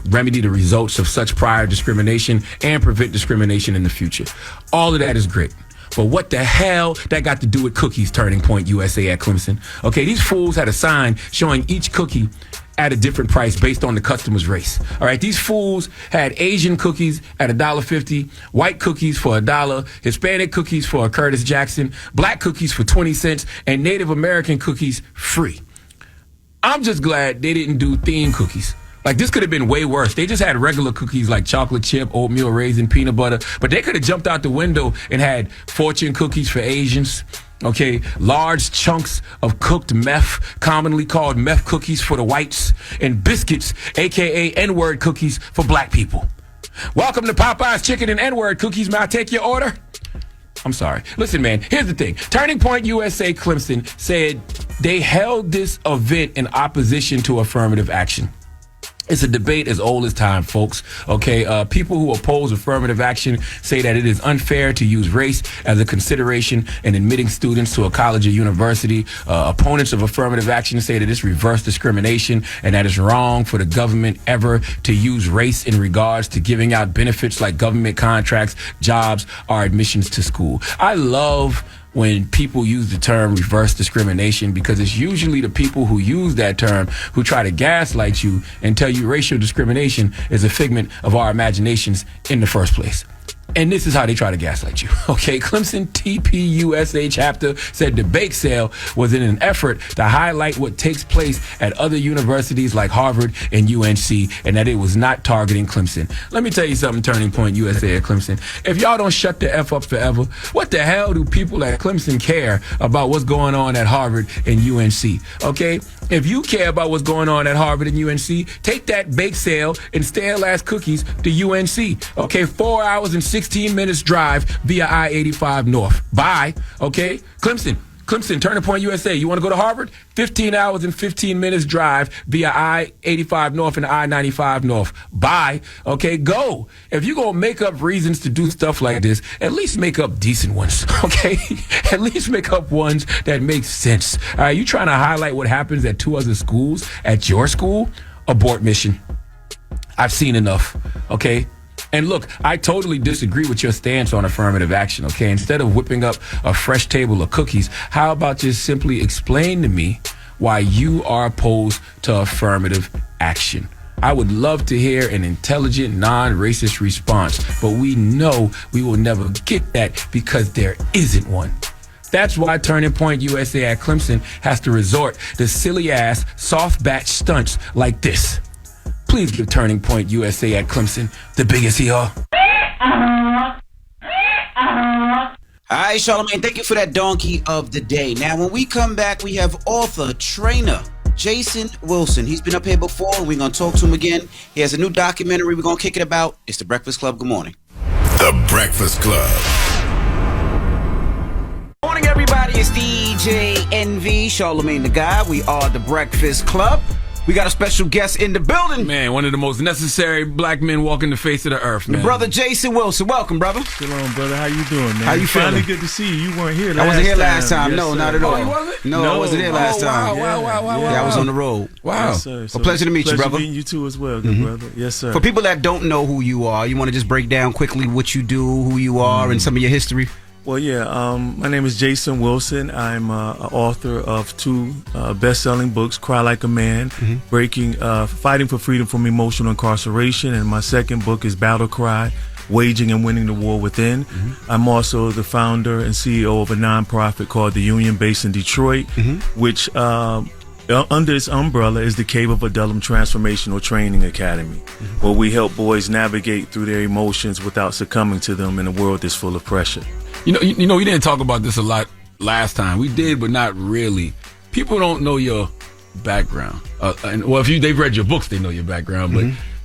remedy the results of such prior discrimination, and prevent discrimination in the future. All of that is great. But what the hell that got to do with cookies, Turning Point USA at Clemson? Okay, these fools had a sign showing each cookie at a different price based on the customer's race. All right, these fools had Asian cookies at $1.50, white cookies for $1, Hispanic cookies for a Curtis Jackson, black cookies for 20 cents, and Native American cookies free. I'm just glad they didn't do theme cookies. Like, this could have been way worse. They just had regular cookies like chocolate chip, oatmeal raisin, peanut butter, but they could have jumped out the window and had fortune cookies for Asians. Okay, large chunks of cooked meth, commonly called meth cookies for the whites, and biscuits, aka N-word cookies for black people. Welcome to Popeye's Chicken and N-word cookies. May I take your order? I'm sorry. Listen, man, here's the thing. Turning Point USA Clemson said they held this event in opposition to affirmative action. It's a debate as old as time, folks. Okay, people who oppose affirmative action say that it is unfair to use race as a consideration in admitting students to a college or university. Opponents of affirmative action say that it's reverse discrimination and that it's wrong for the government ever to use race in regards to giving out benefits like government contracts, jobs, or admissions to school. I love when people use the term reverse discrimination, because it's usually the people who use that term who try to gaslight you and tell you racial discrimination is a figment of our imaginations in the first place. And this is how they try to gaslight you. Okay, Clemson TPUSA chapter said the bake sale was in an effort to highlight what takes place at other universities like Harvard and UNC, and that it was not targeting Clemson. Let me tell you something, Turning Point USA at Clemson. If y'all don't shut the F up forever, what the hell do people at Clemson care about what's going on at Harvard and UNC? Okay, if you care about what's going on at Harvard and UNC, take that bake sale and stale-ass cookies to UNC. Okay, 4 hours and 16 minutes drive via I-85 North. Bye. Okay? Clemson, Turning Point USA. You want to go to Harvard? 15 hours and 15 minutes drive via I-85 North and I-95 North. Bye. Okay? Go. If you're going to make up reasons to do stuff like this, at least make up decent ones. Okay? At least make up ones that make sense. All right? You trying to highlight what happens at 2 other schools at your school? Abort mission. I've seen enough. Okay? And look, I totally disagree with your stance on affirmative action, okay? Instead of whipping up a fresh table of cookies, how about just simply explain to me why you are opposed to affirmative action? I would love to hear an intelligent, non-racist response, but we know we will never get that because there isn't one. That's why Turning Point USA at Clemson has to resort to silly-ass, soft-batch stunts like this. Please give Turning Point USA at Clemson the biggest here. All
right, Charlamagne, thank you for that donkey of the day. Now, when we come back, we have author, trainer, Jason Wilson. He's been up here before, and we're going to talk to him again. He has a new documentary we're going to kick it about. It's The Breakfast Club. Good morning.
The Breakfast Club.
Morning, everybody. It's DJ NV, Charlamagne the Guy. We are The Breakfast Club. We got a special guest in the building.
Man, one of the most necessary black men walking the face of the earth, man.
Brother Jason Wilson. Welcome, brother.
Shalom, brother. How you doing, man?
How you feeling?
Finally good to see you. You weren't here last time.
I wasn't here last time.
Yes,
no,
sir.
not at all.
Oh, you wasn't?
No, I wasn't here last time.
Wow.
Yeah, I was on the road.
Wow.
Yes, sir.
Well, pleasure to meet you, brother.
Pleasure meeting you too as well, good brother. Yes, sir.
For people that don't know who you are, you want to just break down quickly what you do, who you are, and some of your history?
Well, yeah, my name is Jason Wilson. I'm an author of 2 best-selling books, Cry Like a Man, Fighting for Freedom from Emotional Incarceration, and my second book is Battle Cry, Waging and Winning the War Within. I'm also the founder and CEO of a nonprofit called The Union, based in Detroit, which under its umbrella is the Cave of Adullam Transformational Training Academy, where we help boys navigate through their emotions without succumbing to them in a world that's full of pressure.
You know, we didn't talk about this a lot last time. We did, but not really. People don't know your background. If they've read your books, they know your background.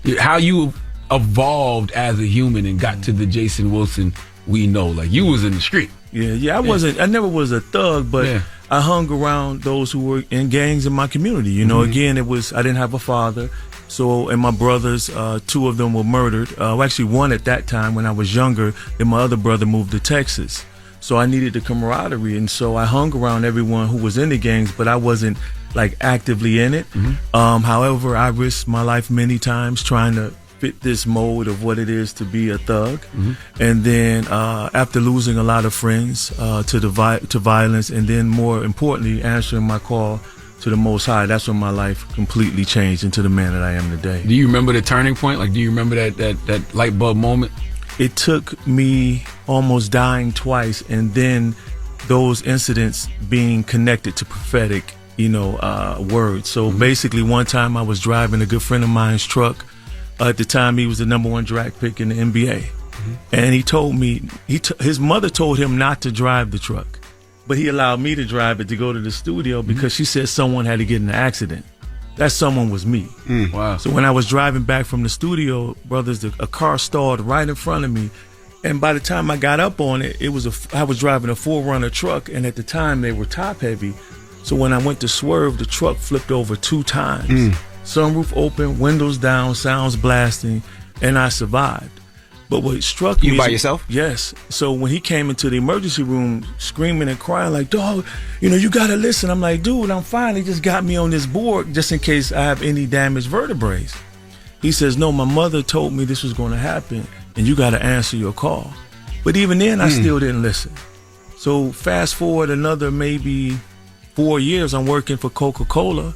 But how you evolved as a human and got to the Jason Wilson we know, like you was in the street.
Yeah. I never was a thug, but I hung around those who were in gangs in my community. You know, again, I didn't have a father. So, and my brothers, 2 of them were murdered. Actually, one at that time when I was younger, then my other brother moved to Texas. So I needed the camaraderie. And so I hung around everyone who was in the gangs, but I wasn't like actively in it. However, I risked my life many times trying to fit this mold of what it is to be a thug. And then after losing a lot of friends to violence, and then more importantly, answering my call to the Most High, that's when my life completely changed into the man that I am today.
Do you remember the turning point? Like, do you remember that light bulb moment?
It took me almost dying twice, and then those incidents being connected to prophetic, words. So basically, one time I was driving a good friend of mine's truck. At the time, he was the #1 draft pick in the NBA. And he told me, his mother told him not to drive the truck, but he allowed me to drive it to go to the studio because she said someone had to get in an accident. That someone was me.
Wow.
So when I was driving back from the studio, brothers, a car stalled right in front of me. And by the time I got up on it, I was driving a 4Runner truck, and at the time they were top heavy. So when I went to swerve, the truck flipped over 2 times. Sunroof open, windows down, sounds blasting, and I survived. But what struck me...
You by yourself?
Yes. So when he came into the emergency room screaming and crying like, dog, you got to listen. I'm like, dude, I'm fine. He just got me on this board just in case I have any damaged vertebrae. He says, no, my mother told me this was going to happen, and you got to answer your call. But even then, I still didn't listen. So fast forward another maybe 4 years, I'm working for Coca-Cola,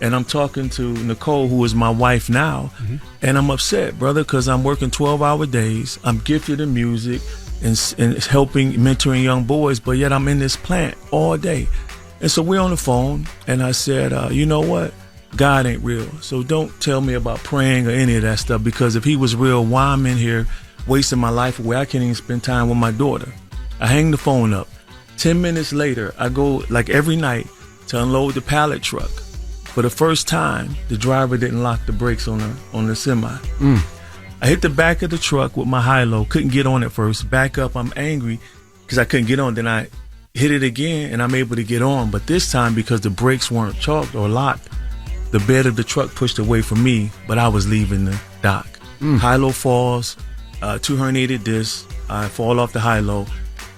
and I'm talking to Nicole, who is my wife now, and I'm upset, brother, because I'm working 12-hour days. I'm gifted in music and helping, mentoring young boys, but yet I'm in this plant all day. And so we're on the phone, and I said, you know what? God ain't real. So don't tell me about praying or any of that stuff, because if he was real, why I'm in here wasting my life away? I can't even spend time with my daughter. I hang the phone up. 10 minutes later, I go like every night to unload the pallet truck. For the first time, the driver didn't lock the brakes on the semi. I hit the back of the truck with my high-low. Couldn't get on it first. Back up, I'm angry because I couldn't get on. Then I hit it again, and I'm able to get on. But this time, because the brakes weren't chalked or locked, the bed of the truck pushed away from me, but I was leaving the dock. High-low falls, 2 herniated discs. I fall off the high-low.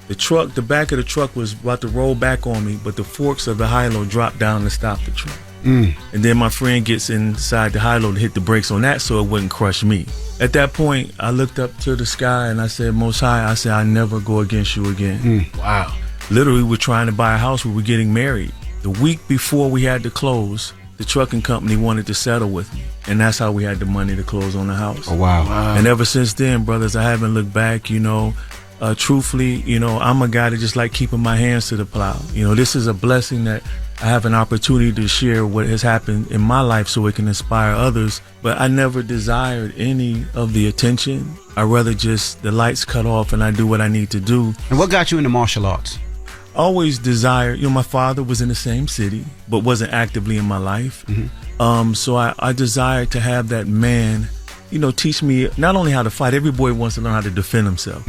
The back of the truck was about to roll back on me, but the forks of the high-low dropped down to stop the truck. And then my friend gets inside the high-low to hit the brakes on that so it wouldn't crush me. At that point, I looked up to the sky and I said, Most High, I never go against you again.
Wow.
Literally, we're trying to buy a house. We were getting married. The week before we had to close, the trucking company wanted to settle with me. And that's how we had the money to close on the house.
Oh, wow.
And ever since then, brothers, I haven't looked back, truthfully, I'm a guy that just like keeping my hands to the plow. This is a blessing that I have an opportunity to share what has happened in my life so it can inspire others. But I never desired any of the attention. I rather just the lights cut off and I do what I need to do.
And what got you into martial arts?
Always desired, my father was in the same city, but wasn't actively in my life. So I desired to have that man, teach me not only how to fight. Every boy wants to learn how to defend himself.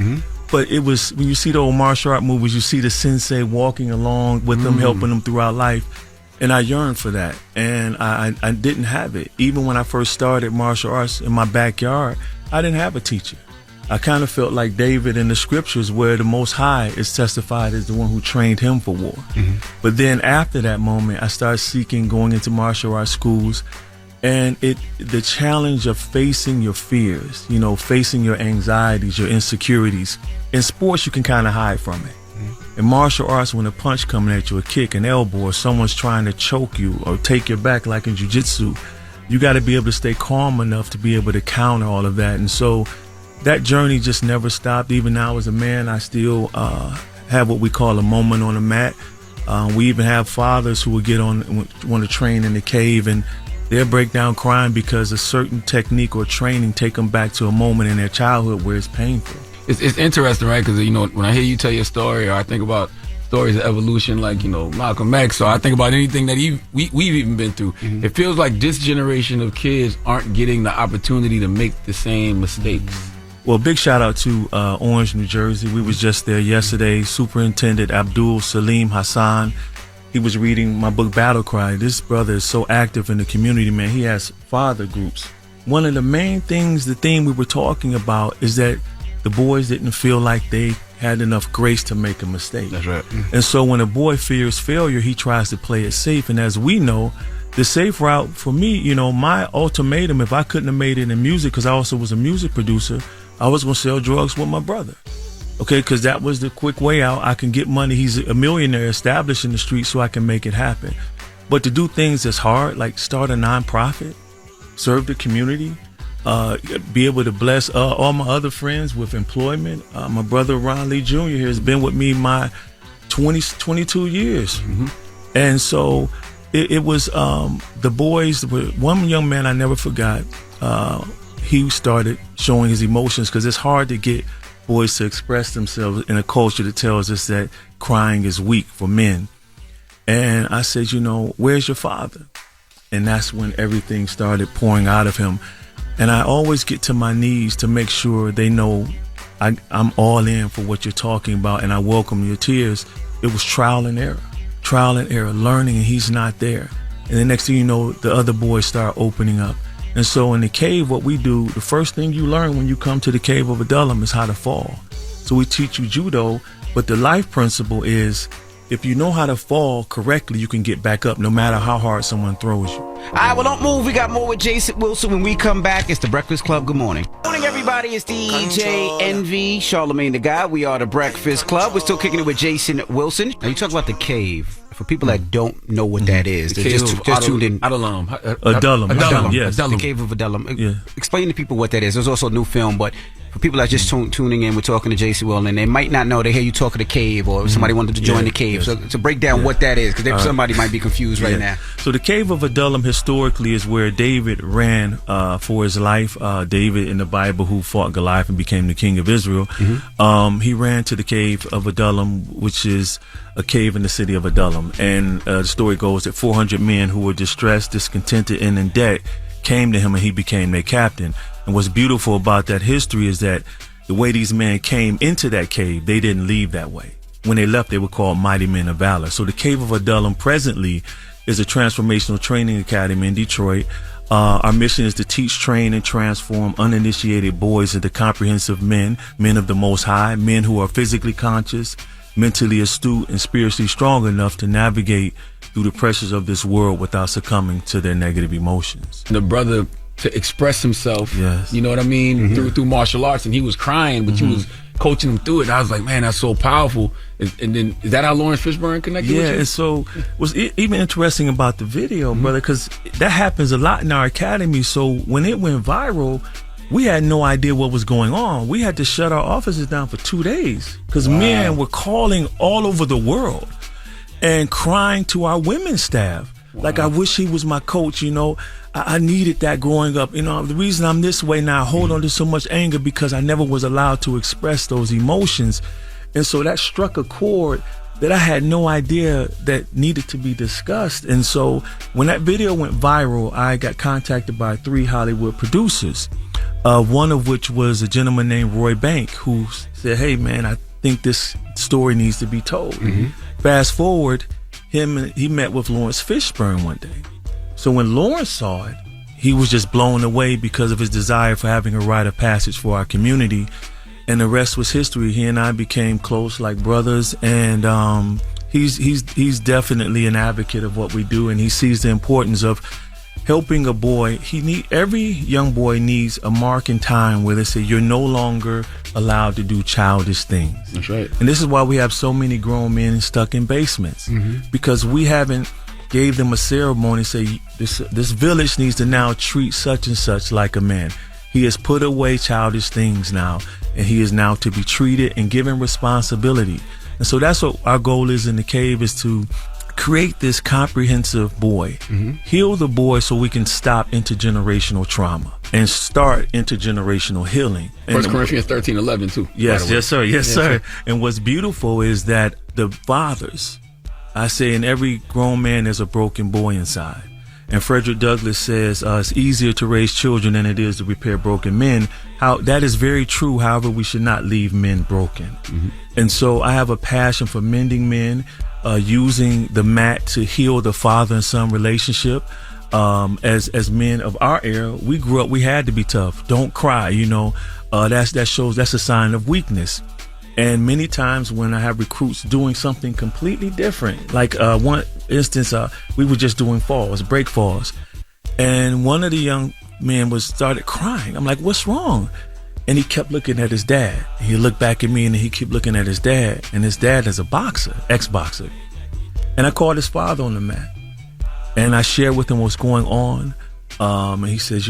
But it was, when you see the old martial art movies, you see the sensei walking along with them, helping them throughout life. And I yearned for that. And I didn't have it. Even when I first started martial arts in my backyard, I didn't have a teacher. I kind of felt like David in the scriptures, where the Most High is testified as the one who trained him for war. But then after that moment, I started going into martial arts schools. And the challenge of facing your fears, facing your anxieties, your insecurities. In sports, you can kind of hide from it. In martial arts, when a punch coming at you, a kick, an elbow, or someone's trying to choke you or take your back, like in jiu-jitsu, you got to be able to stay calm enough to be able to counter all of that. And so that journey just never stopped. Even now as a man, I still have what we call a moment on the mat. We even have fathers who will want to train in the cave, and they'll break down crying because a certain technique or training take them back to a moment in their childhood where it's painful.
It's interesting, right? Because, when I hear you tell your story, or I think about stories of evolution like, Malcolm X, or I think about anything that we've even been through, it feels like this generation of kids aren't getting the opportunity to make the same mistakes.
Well, big shout out to Orange, New Jersey. We was just there yesterday. Superintendent Abdul Salim Hassan, he was reading my book, Battle Cry. This brother is so active in the community, man. He has father groups. One of the main things, the theme we were talking about, is that the boys didn't feel like they had enough grace to make a mistake.
That's right.
And so when a boy fears failure, he tries to play it safe. And as we know, the safe route for me, you know, my ultimatum, if I couldn't have made it in music, because I also was a music producer, I was going to sell drugs with my brother. Okay, because that was the quick way out. I can get money. He's a millionaire established in the street, so I can make it happen. But to do things that's hard, like start a nonprofit, serve the community, be able to bless all my other friends with employment. My brother Ron Lee Jr. here has been with me my 22 years. And so it was the boys. One young man I never forgot, he started showing his emotions, because it's hard to get boys to express themselves in a culture that tells us that crying is weak for men. And I said, you know, where's your father? And that's when everything started pouring out of him. And I always get to my knees to make sure they know I'm all in for what you're talking about, and I welcome your tears. It was trial and error, learning, and he's not there. And the next thing you know, the other boys start opening up. And so in the cave, what we do, the first thing you learn when you come to the cave of Adullam is how to fall. So we teach you judo, but the life principle is, if you know how to fall correctly, you can get back up no matter how hard someone throws you.
All right, well, don't move. We got more with Jason Wilson when we come back. It's the Breakfast Club. Good morning. Good morning, everybody. It's DJ Envy, Charlamagne the Guy. We are the Breakfast Club. We're still kicking it with Jason Wilson. Now, you talk about the cave. For people that don't know what that is,
The
they're
cave
just tuned in.
Adullam,
yes.
The Cave of Adullam.
Yeah.
Explain to people what that is. There's also a new film, but for people that are just tuning in, we're talking to Jason Wilson, and they might not know. They hear you talk of the cave, or somebody wanted to join the cave. So to break down what that is, because somebody might be confused right now.
So the Cave of Adullam historically is where David ran for his life. David in the Bible, who fought Goliath and became the king of Israel. He ran to the Cave of Adullam, which is a cave in the city of Adullam. And the story goes that 400 men who were distressed, discontented, and in debt came to him, and he became their captain. And what's beautiful about that history is that the way these men came into that cave, they didn't leave that way. When they left, they were called mighty men of valor. So the Cave of Adullam presently is a transformational training academy in Detroit. Our mission is to teach, train, and transform uninitiated boys into comprehensive men of the Most High, men who are physically conscious, mentally astute, and spiritually strong enough to navigate through the pressures of this world without succumbing to their negative emotions.
The brother to express himself, you know what I mean, through martial arts, and he was crying, but you was coaching him through it. And I was like, man, that's so powerful. And then, is that how Lawrence Fishburne connected with you?
And so what's even interesting about the video, brother, because that happens a lot in our academy. So when it went viral, we had no idea what was going on. We had to shut our offices down for 2 days because men were calling all over the world and crying to our women's staff. Like, I wish he was my coach, you know. I needed that growing up. You know, the reason I'm this way now, I hold on to so much anger because I never was allowed to express those emotions. And so that struck a chord that I had no idea that needed to be discussed. And so when that video went viral, I got contacted by 3 Hollywood producers, one of which was a gentleman named Roy Bank, who said, hey, man, I think this story needs to be told. Fast forward, he met with Lawrence Fishburne one day. So when Lawrence saw it, he was just blown away because of his desire for having a rite of passage for our community. And the rest was history. He and I became close like brothers. And he's definitely an advocate of what we do. And he sees the importance of helping a boy. Every young boy needs a mark in time where they say you're no longer allowed to do childish things.
That's right.
And this is why we have so many grown men stuck in basements, because we haven't gave them a ceremony, say this village needs to now treat such and such like a man. He has put away childish things now, and he is now to be treated and given responsibility. And so that's what our goal is in the cave, is to create this comprehensive boy, heal the boy so we can stop intergenerational trauma and start intergenerational healing.
1 Corinthians 13:11 too.
Yes, sir. And what's beautiful is that the fathers, I say in every grown man there's a broken boy inside. And Frederick Douglass says it's easier to raise children than it is to repair broken men. That is very true. However, we should not leave men broken. And so I have a passion for mending men, using the mat to heal the father and son relationship. As men of our era, we grew up, we had to be tough. Don't cry, you know. That's a sign of weakness. And many times when I have recruits doing something completely different, like one instance, we were just doing break falls. And one of the young men started crying. I'm like, what's wrong? And he kept looking at his dad. He looked back at me and he kept looking at his dad. And his dad is a boxer, ex-boxer. And I called his father on the mat. And I shared with him what's going on. And he says,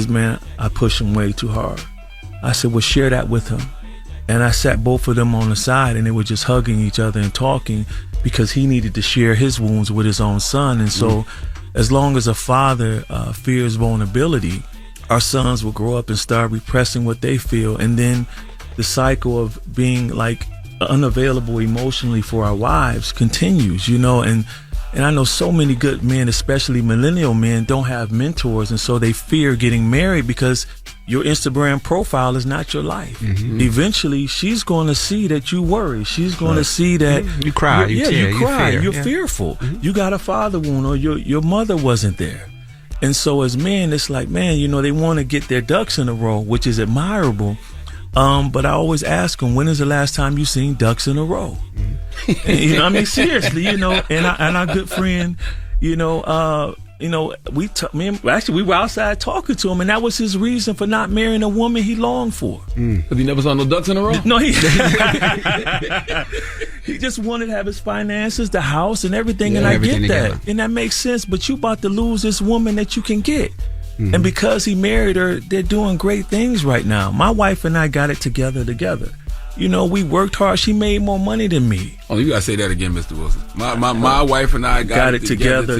man, I pushed him way too hard. I said, well, share that with him. And I sat both of them on the side and they were just hugging each other and talking because he needed to share his wounds with his own son. And so as long as a father fears vulnerability, our sons will grow up and start repressing what they feel. And then the cycle of being like unavailable emotionally for our wives continues, and I know so many good men, especially millennial men, don't have mentors. And so they fear getting married because your Instagram profile is not your life. Eventually, she's going to see that you worry. She's going to see that
you cry.
You cry. You're fearful. You got a father wound, or your mother wasn't there. And so as men, it's like, man, they want to get their ducks in a row, which is admirable. But I always ask them, when is the last time you seen ducks in a row? And, seriously, and our good friend, we were outside talking to him, and that was his reason for not marrying a woman he longed for.
Because he never saw no ducks in a row?
No, he just wanted to have his finances, the house, and everything, and I get that. And that makes sense, but you about to lose this woman that you can get. And because he married her, they're doing great things right now. My wife and I got it together. We worked hard. She made more money than me.
Oh, you gotta say that again, Mr. Wilson. My wife and I got it together.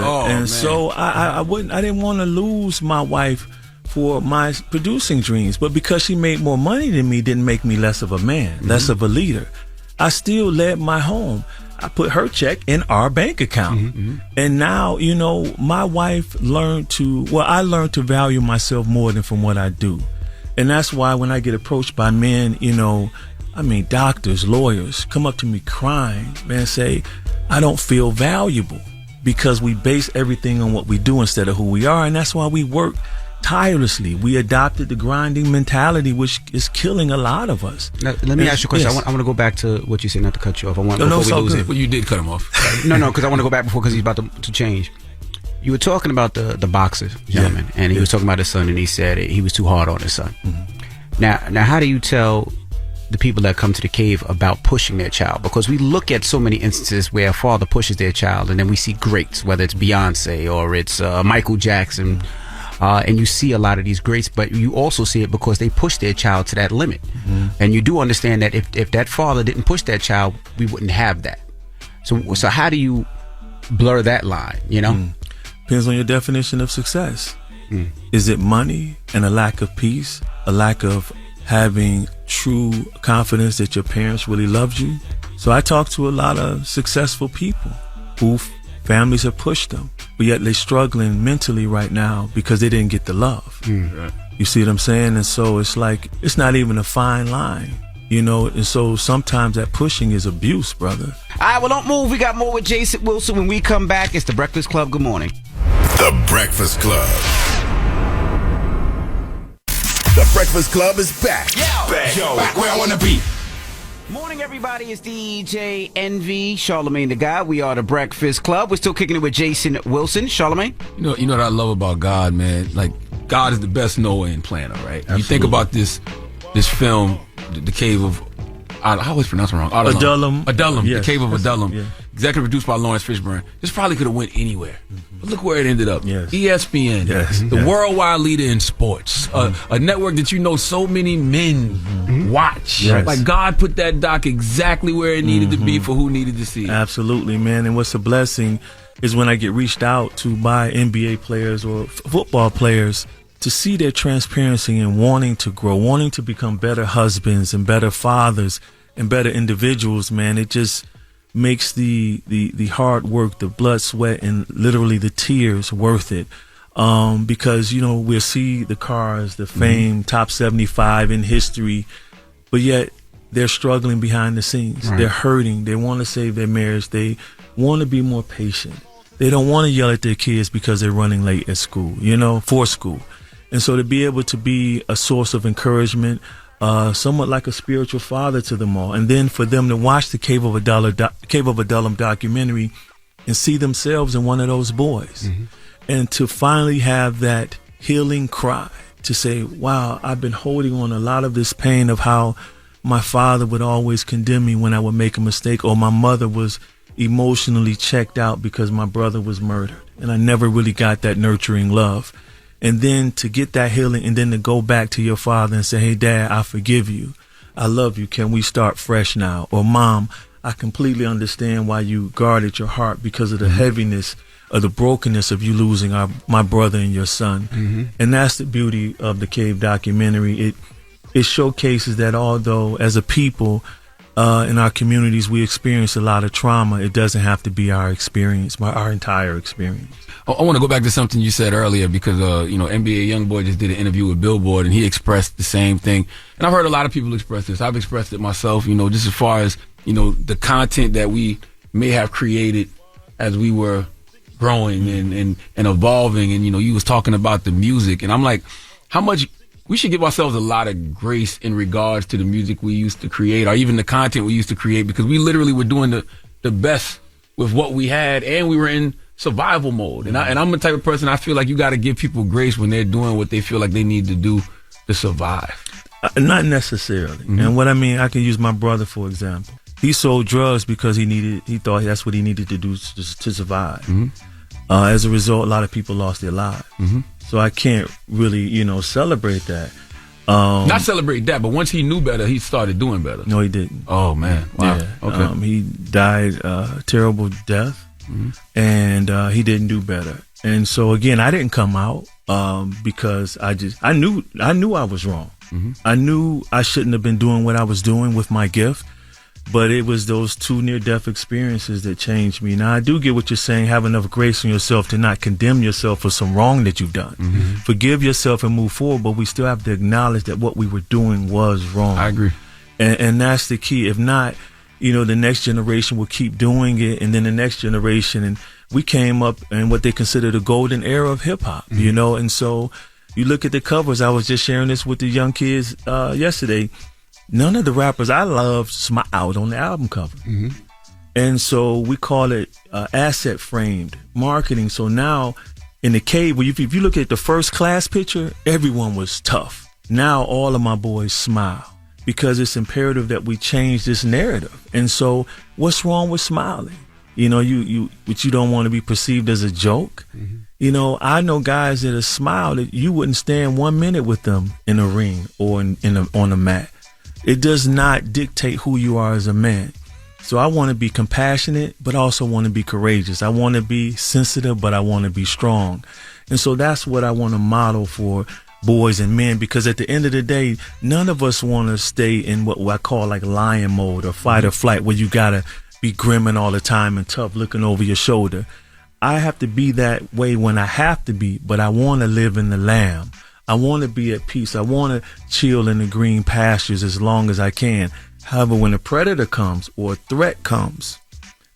Oh, and
man.
so I didn't want to lose my wife for my producing dreams, but because she made more money than me didn't make me less of a man, less of a leader. I still led my home. I put her check in our bank account. And now, my wife I learned to value myself more than from what I do. And that's why when I get approached by men, doctors, lawyers, come up to me crying, man, say, I don't feel valuable because we base everything on what we do instead of who we are. And that's why we work tirelessly. We adopted the grinding mentality, which is killing a lot of us.
Now, let me ask you a question. Yes. I want to go back to what you said, not to cut you off. I want before we lose it.
Well, you did cut him off.
No, because I want to go back because he's about to change. You were talking about the boxer gentleman, and he was talking about his son, and he said he was too hard on his son. Now, how do you tell the people that come to the cave about pushing their child? Because we look at so many instances where a father pushes their child, and then we see greats, whether it's Beyonce or it's Michael Jackson. And you see a lot of these greats, but you also see it because they push their child to that limit. And you do understand that if that father didn't push that child, we wouldn't have that. So how do you blur that line,
Depends on your definition of success. Is it money and a lack of peace, a lack of having true confidence that your parents really loved you? So I talk to a lot of successful people who families have pushed them, but yet they're struggling mentally right now because they didn't get the love. You see what I'm saying? And so it's like, it's not even a fine line, and so sometimes that pushing is abuse, brother.
All right, well, don't move. We got more with Jason Wilson. When we come back, it's The Breakfast Club. Good morning.
The Breakfast Club. The Breakfast Club is back.
Back where I want to be.
Morning, everybody. It's DJ Envy, Charlamagne the Guy. We are The Breakfast Club. We're still kicking it with Jason Wilson. Charlamagne?
You know what I love about God, man? Like, God is the best know-and planner, right? Absolutely. You think about this film, The Cave of... I always pronounce it wrong.
Adullam.
Yes. The Cave of Adullam.
Yeah.
Executive produced by Lawrence Fishburne. This probably could have went anywhere. But look where it ended up.
Yes.
ESPN, the worldwide leader in sports, a network that so many men watch.
Yes.
Like, God put that doc exactly where it needed to be for who needed to see it.
Absolutely, man. And what's a blessing is when I get reached out to by NBA players or football players to see their transparency and wanting to grow, wanting to become better husbands and better fathers and better individuals, man. It just makes the hard work, the blood, sweat, and literally the tears worth it. Because, we'll see the cars, the fame, top 75 in history, but yet they're struggling behind the scenes. Right. They're hurting. They want to save their marriage. They want to be more patient. They don't want to yell at their kids because they're running late at school, for school. And so to be able to be a source of encouragement, somewhat like a spiritual father to them all. And then for them to watch the Cave of Adullam documentary and see themselves in one of those boys, and to finally have that healing cry to say, wow, I've been holding on a lot of this pain of how my father would always condemn me when I would make a mistake, or my mother was emotionally checked out because my brother was murdered, and I never really got that nurturing love. And then to get that healing, and then to go back to your father and say, hey, Dad, I forgive you. I love you. Can we start fresh now? Or Mom, I completely understand why you guarded your heart because of the heaviness of the brokenness of you losing my brother and your son. And that's the beauty of the Cave documentary. It showcases that although as a people in our communities we experience a lot of trauma, it doesn't have to be our experience, our entire experience.
I want to go back to something you said earlier because, NBA Youngboy just did an interview with Billboard and he expressed the same thing. And I've heard a lot of people express this. I've expressed it myself, just as far as, the content that we may have created as we were growing and evolving. And, you was talking about the music. And I'm like, how much we should give ourselves a lot of grace in regards to the music we used to create or even the content we used to create, because we literally were doing the best with what we had and we were in survival mode. And I'm the type of person, I feel like you got to give people grace when they're doing what they feel like they need to do to survive.
Not necessarily. And what I mean, I can use my brother, for example. He sold drugs because he thought that's what he needed to do to survive. As a result, a lot of people lost their lives. So I can't really, celebrate that.
Not celebrate that, but once he knew better, he started doing better.
No, he didn't.
Oh, man. Wow.
Yeah.
Okay.
He died a terrible death, and he didn't do better. And so, again, I didn't come out because I knew I was wrong. I knew I shouldn't have been doing what I was doing with my gift. But it was those two near-death experiences that changed me. Now, I do get what you're saying, have enough grace on yourself to not condemn yourself for some wrong that you've done. Forgive yourself and move forward, but we still have to acknowledge that what we were doing was wrong.
I agree.
And that's the key. If not, the next generation will keep doing it, and then the next generation. And we came up in what they consider the golden era of hip-hop, and so you look at the covers. I was just sharing this with the young kids yesterday. None of the rappers I loved smiled on the album cover. And so we call it asset framed marketing. So now in the Cave, if you look at the first class picture, everyone was tough. Now all of my boys smile because it's imperative that we change this narrative. And so what's wrong with smiling? But you don't want to be perceived as a joke. I know guys that smile that you wouldn't stand 1 minute with them in a ring or on a mat. It does not dictate who you are as a man. So I want to be compassionate, but also want to be courageous. I want to be sensitive, but I want to be strong. And so that's what I want to model for boys and men, because at the end of the day, none of us want to stay in what I call like lion mode or fight or flight, where you got to be grimming all the time and tough looking over your shoulder. I have to be that way when I have to be, but I want to live in the lamb. I want to be at peace. I want to chill in the green pastures as long as I can. However, when a predator comes or a threat comes,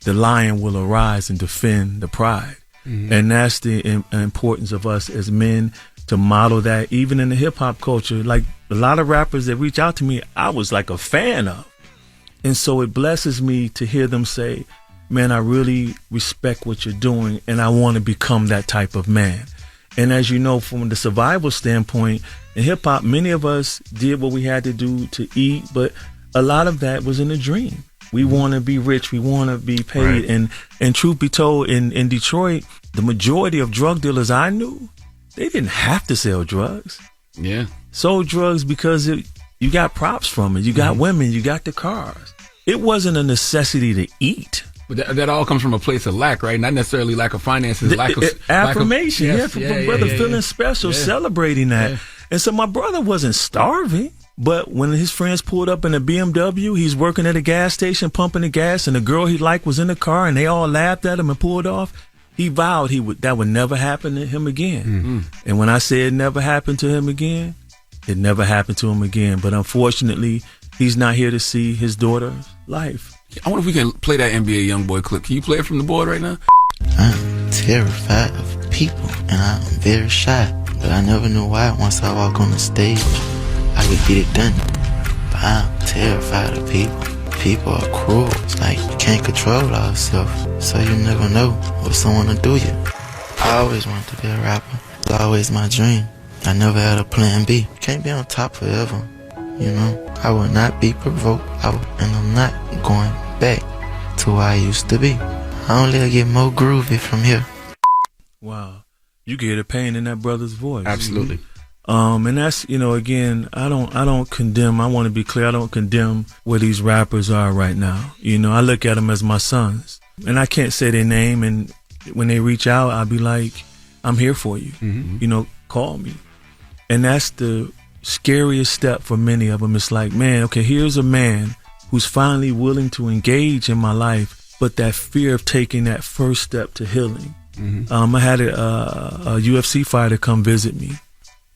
the lion will arise and defend the pride. And that's the importance of us as men to model that, even in the hip hop culture. Like a lot of rappers that reach out to me, I was like a fan of. And so it blesses me to hear them say, man, I really respect what you're doing and I want to become that type of man. And as you know, from the survival standpoint, in hip hop, many of us did what we had to do to eat, but a lot of that was in a dream. We want to be rich. We want to be paid. Right. And truth be told, in Detroit, the majority of drug dealers I knew, they didn't have to sell drugs.
Yeah.
Sold drugs because you got props from it. You got women. You got the cars. It wasn't a necessity to eat.
But that all comes from a place of lack, right? Not necessarily lack of finances, lack of
affirmation.
Yes.
Yeah, brother feeling special, celebrating that. Yeah. And so my brother wasn't starving, but when his friends pulled up in a BMW, he's working at a gas station pumping the gas, and the girl he liked was in the car, and they all laughed at him and pulled off. He vowed that would never happen to him again. And when I say it never happened to him again, it never happened to him again. But unfortunately, he's not here to see his daughter's life.
I wonder if we can play that NBA Youngboy clip. Can you play it from the board right now?
I'm terrified of people, and I'm very shy. But I never knew why once I walk on the stage, I could get it done. I'm terrified of people. People are cruel. It's like you can't control ourselves, so you never know what someone will do you. I always wanted to be a rapper. It's always my dream. I never had a plan B. You can't be on top forever. You know, I will not be provoked, and I'm not going back to where I used to be. I only get more groovy from here.
Wow, you get the pain in that brother's voice.
Absolutely.
And that's, you know, again, I don't condemn. I want to be clear. I don't condemn where these rappers are right now. You know, I look at them as my sons, and I can't say their name. And when they reach out, I'll be like, I'm here for you. Mm-hmm. You know, call me. And that's the scariest step for many of them. It's like, man, okay, here's a man who's finally willing to engage in my life, but that fear of taking that first step to healing. Mm-hmm. I had a UFC fighter come visit me.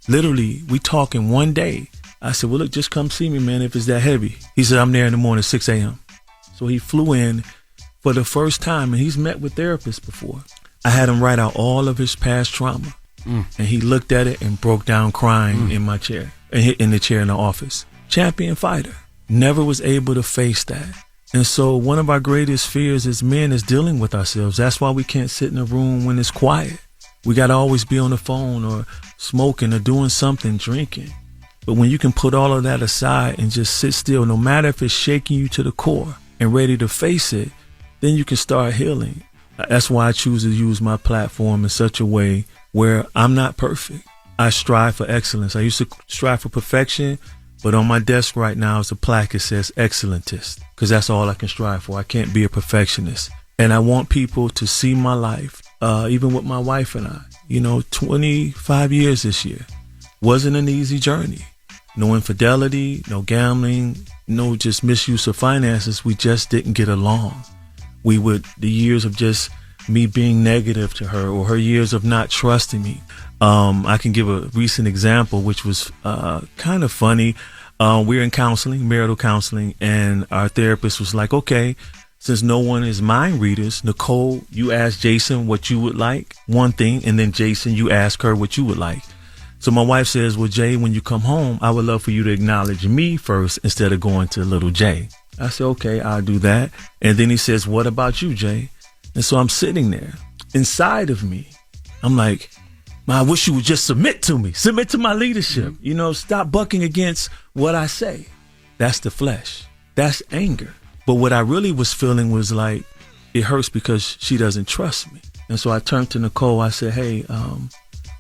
Literally, we talk in one day. I said, well, look, just come see me, man, if it's that heavy. He said, I'm there in the morning, 6 a.m. So he flew in for the first time, and he's met with therapists before. I had him write out all of his past trauma. And he looked at it and broke down crying in my chair, in the chair in the office. Champion fighter. Never was able to face that. And so one of our greatest fears as men is dealing with ourselves. That's why we can't sit in a room when it's quiet. We got to always be on the phone or smoking or doing something, drinking. But when you can put all of that aside and just sit still, no matter if it's shaking you to the core and ready to face it, then you can start healing. That's why I choose to use my platform in such a way where I'm not perfect. I strive for excellence. I used to strive for perfection, but on my desk right now is a plaque that says excellentist, because that's all I can strive for. I can't be a perfectionist. And I want people to see my life, even with my wife and I. You know, 25 years this year. Wasn't an easy journey. No infidelity, no gambling, no just misuse of finances. We just didn't get along. The years of just me being negative to her, or her years of not trusting me. I can give a recent example, which was kind of funny. We're in counseling, marital counseling, and our therapist was like, okay, since no one is mind readers, Nicole, you ask Jason what you would like, one thing, and then Jason, you ask her what you would like. So my wife says, well, Jay, when you come home, I would love for you to acknowledge me first instead of going to little Jay. I said, okay, I'll do that. And then he says, what about you, Jay? And so I'm sitting there. Inside of me, I'm like, man, I wish you would just submit to me. Submit to my leadership. You know, stop bucking against what I say. That's the flesh. That's anger. But what I really was feeling was like, it hurts because she doesn't trust me. And so I turned to Nicole. I said, hey,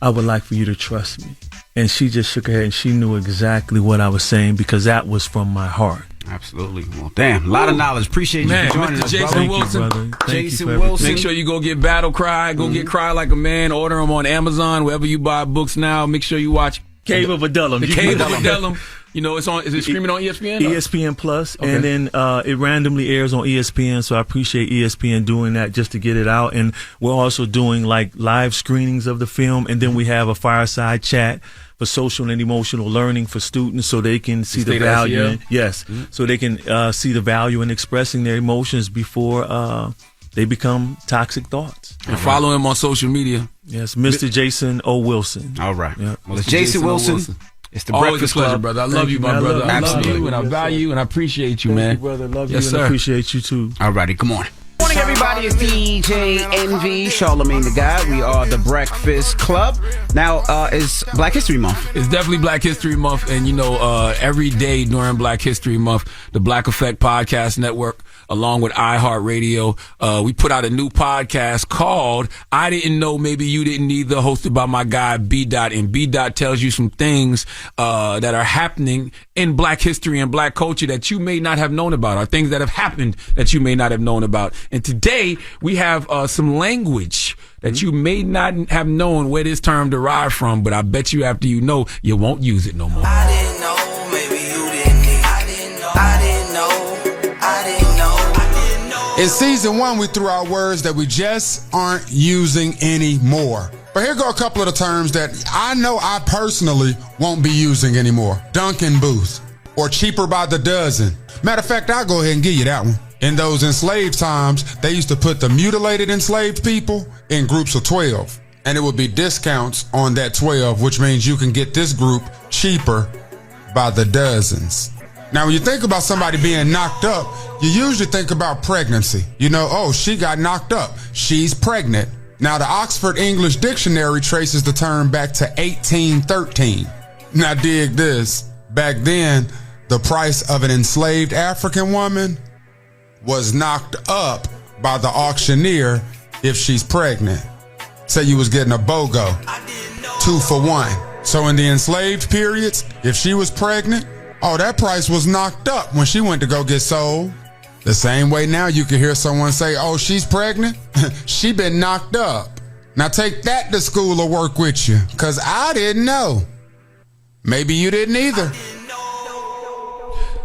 I would like for you to trust me. And she just shook her head, and she knew exactly what I was saying, because that was from my heart.
Absolutely. Well, damn, a lot of knowledge. Appreciate you for joining us,
Jason Wilson.
Jason Wilson.
Make sure you go get Battle Cry. Go get Cry Like a Man. Order them on Amazon, wherever you buy books now. Make sure you watch
Cave of Adullam.
The Cave of Adullam. You know, it's on. Is it streaming on ESPN?
ESPN Plus, okay. And then it randomly airs on ESPN. So I appreciate ESPN doing that just to get it out. And we're also doing like live screenings of the film, and then we have a fireside chat for social and emotional learning for students, so they can see the value. So they can see the value in expressing their emotions before they become toxic thoughts.
And follow him on social media.
Yes, Mr. Jason O. Wilson.
All right.
Yeah.
Well, it's Jason Wilson. It's the
Always
Breakfast
a pleasure,
Club.
brother. I love you, my brother. I love you, and I value you, and I appreciate you, man.
Thank you, brother. Love you,
yes,
and I appreciate you, too.
All righty, come on. Morning, everybody. It's DJ Envy, Charlamagne the Guy. We are the Breakfast Club. Now, it's Black History Month.
It's definitely Black History Month, and you know, every day during Black History Month, the Black Effect Podcast Network, along with iHeartRadio, we put out a new podcast called I Didn't Know, Maybe You Didn't Either, hosted by my guy B. Dot. And B. Dot tells you some things that are happening in Black history and Black culture that you may not have known about, or things that have happened that you may not have known about. And today we have some language that you may not have known where this term derived from, but I bet you after you know, you won't use it no more.
I didn't know, maybe you didn't need. I didn't know, I didn't know, I didn't know, I didn't know.
In season 1, we threw out words that we just aren't using anymore. But here go a couple of the terms that I know I personally won't be using anymore. Dunkin' Booth, or cheaper by the dozen. Matter of fact, I'll go ahead and give you that one. In those enslaved times, they used to put the mutilated enslaved people in groups of 12. And it would be discounts on that 12, which means you can get this group cheaper by the dozens. Now, when you think about somebody being knocked up, you usually think about pregnancy. You know, oh, she got knocked up. She's pregnant. Now, the Oxford English Dictionary traces the term back to 1813. Now, dig this. Back then, the price of an enslaved African woman was knocked up by the auctioneer if she's pregnant. Say you was getting a BOGO, 2 for 1. So in the enslaved periods, if she was pregnant, oh, that price was knocked up when she went to go get sold. The same way now you can hear someone say, oh, she's pregnant. She been knocked up. Now take that to school or work with you, because I didn't know. Maybe you didn't either.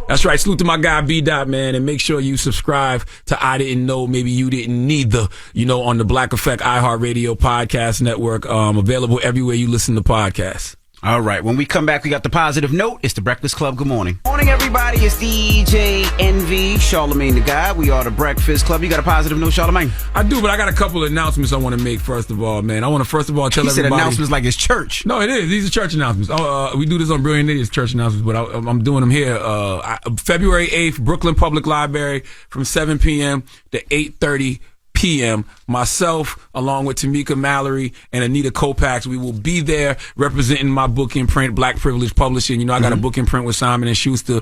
That's right. Salute to my guy B-Dot, man, and make sure you subscribe to I Didn't Know, Maybe You Didn't Neither, on the Black Effect iHeartRadio podcast network, available everywhere you listen to podcasts.
All right. When we come back, we got the positive note. It's the Breakfast Club. Good morning. Morning, everybody. It's DJ NV, Charlamagne the Guy. We are the Breakfast Club. You got a positive note, Charlamagne?
I do, but I got a couple of announcements I want to make, first of all, man. I want to, first of all, tell everybody.
He said announcements like it's church.
No, it is. These are church announcements. We do this on Brilliant Idiots, church announcements, but I'm doing them here. February 8th, Brooklyn Public Library from 7 p.m. to 8:30 p.m. Myself, along with Tamika Mallory and Anita Kopax, we will be there representing my book imprint, Black Privilege Publishing. I got a book imprint with Simon & Schuster.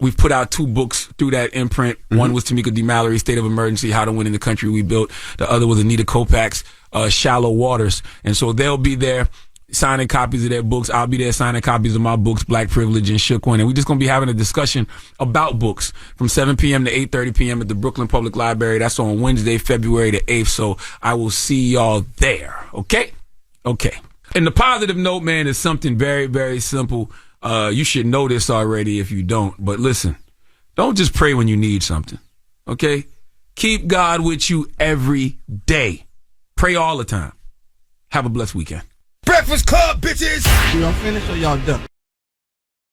We've put out 2 books through that imprint. One was Tamika D. Mallory, State of Emergency, How to Win in the Country We Built. The other was Anita Kopax, Shallow Waters. And so they'll be there signing copies of their books. I'll be there signing copies of my books, Black Privilege and Shook One. And we're just going to be having a discussion about books from 7 p.m. to 8:30 p.m. at the Brooklyn Public Library. That's on Wednesday, February the 8th. So I will see y'all there. Okay? Okay. And the positive note, man, is something very, very simple. You should know this already if you don't. But listen, don't just pray when you need something. Okay? Keep God with you every day. Pray all the time. Have a blessed weekend.
Breakfast Club, bitches!
Y'all finished or y'all done?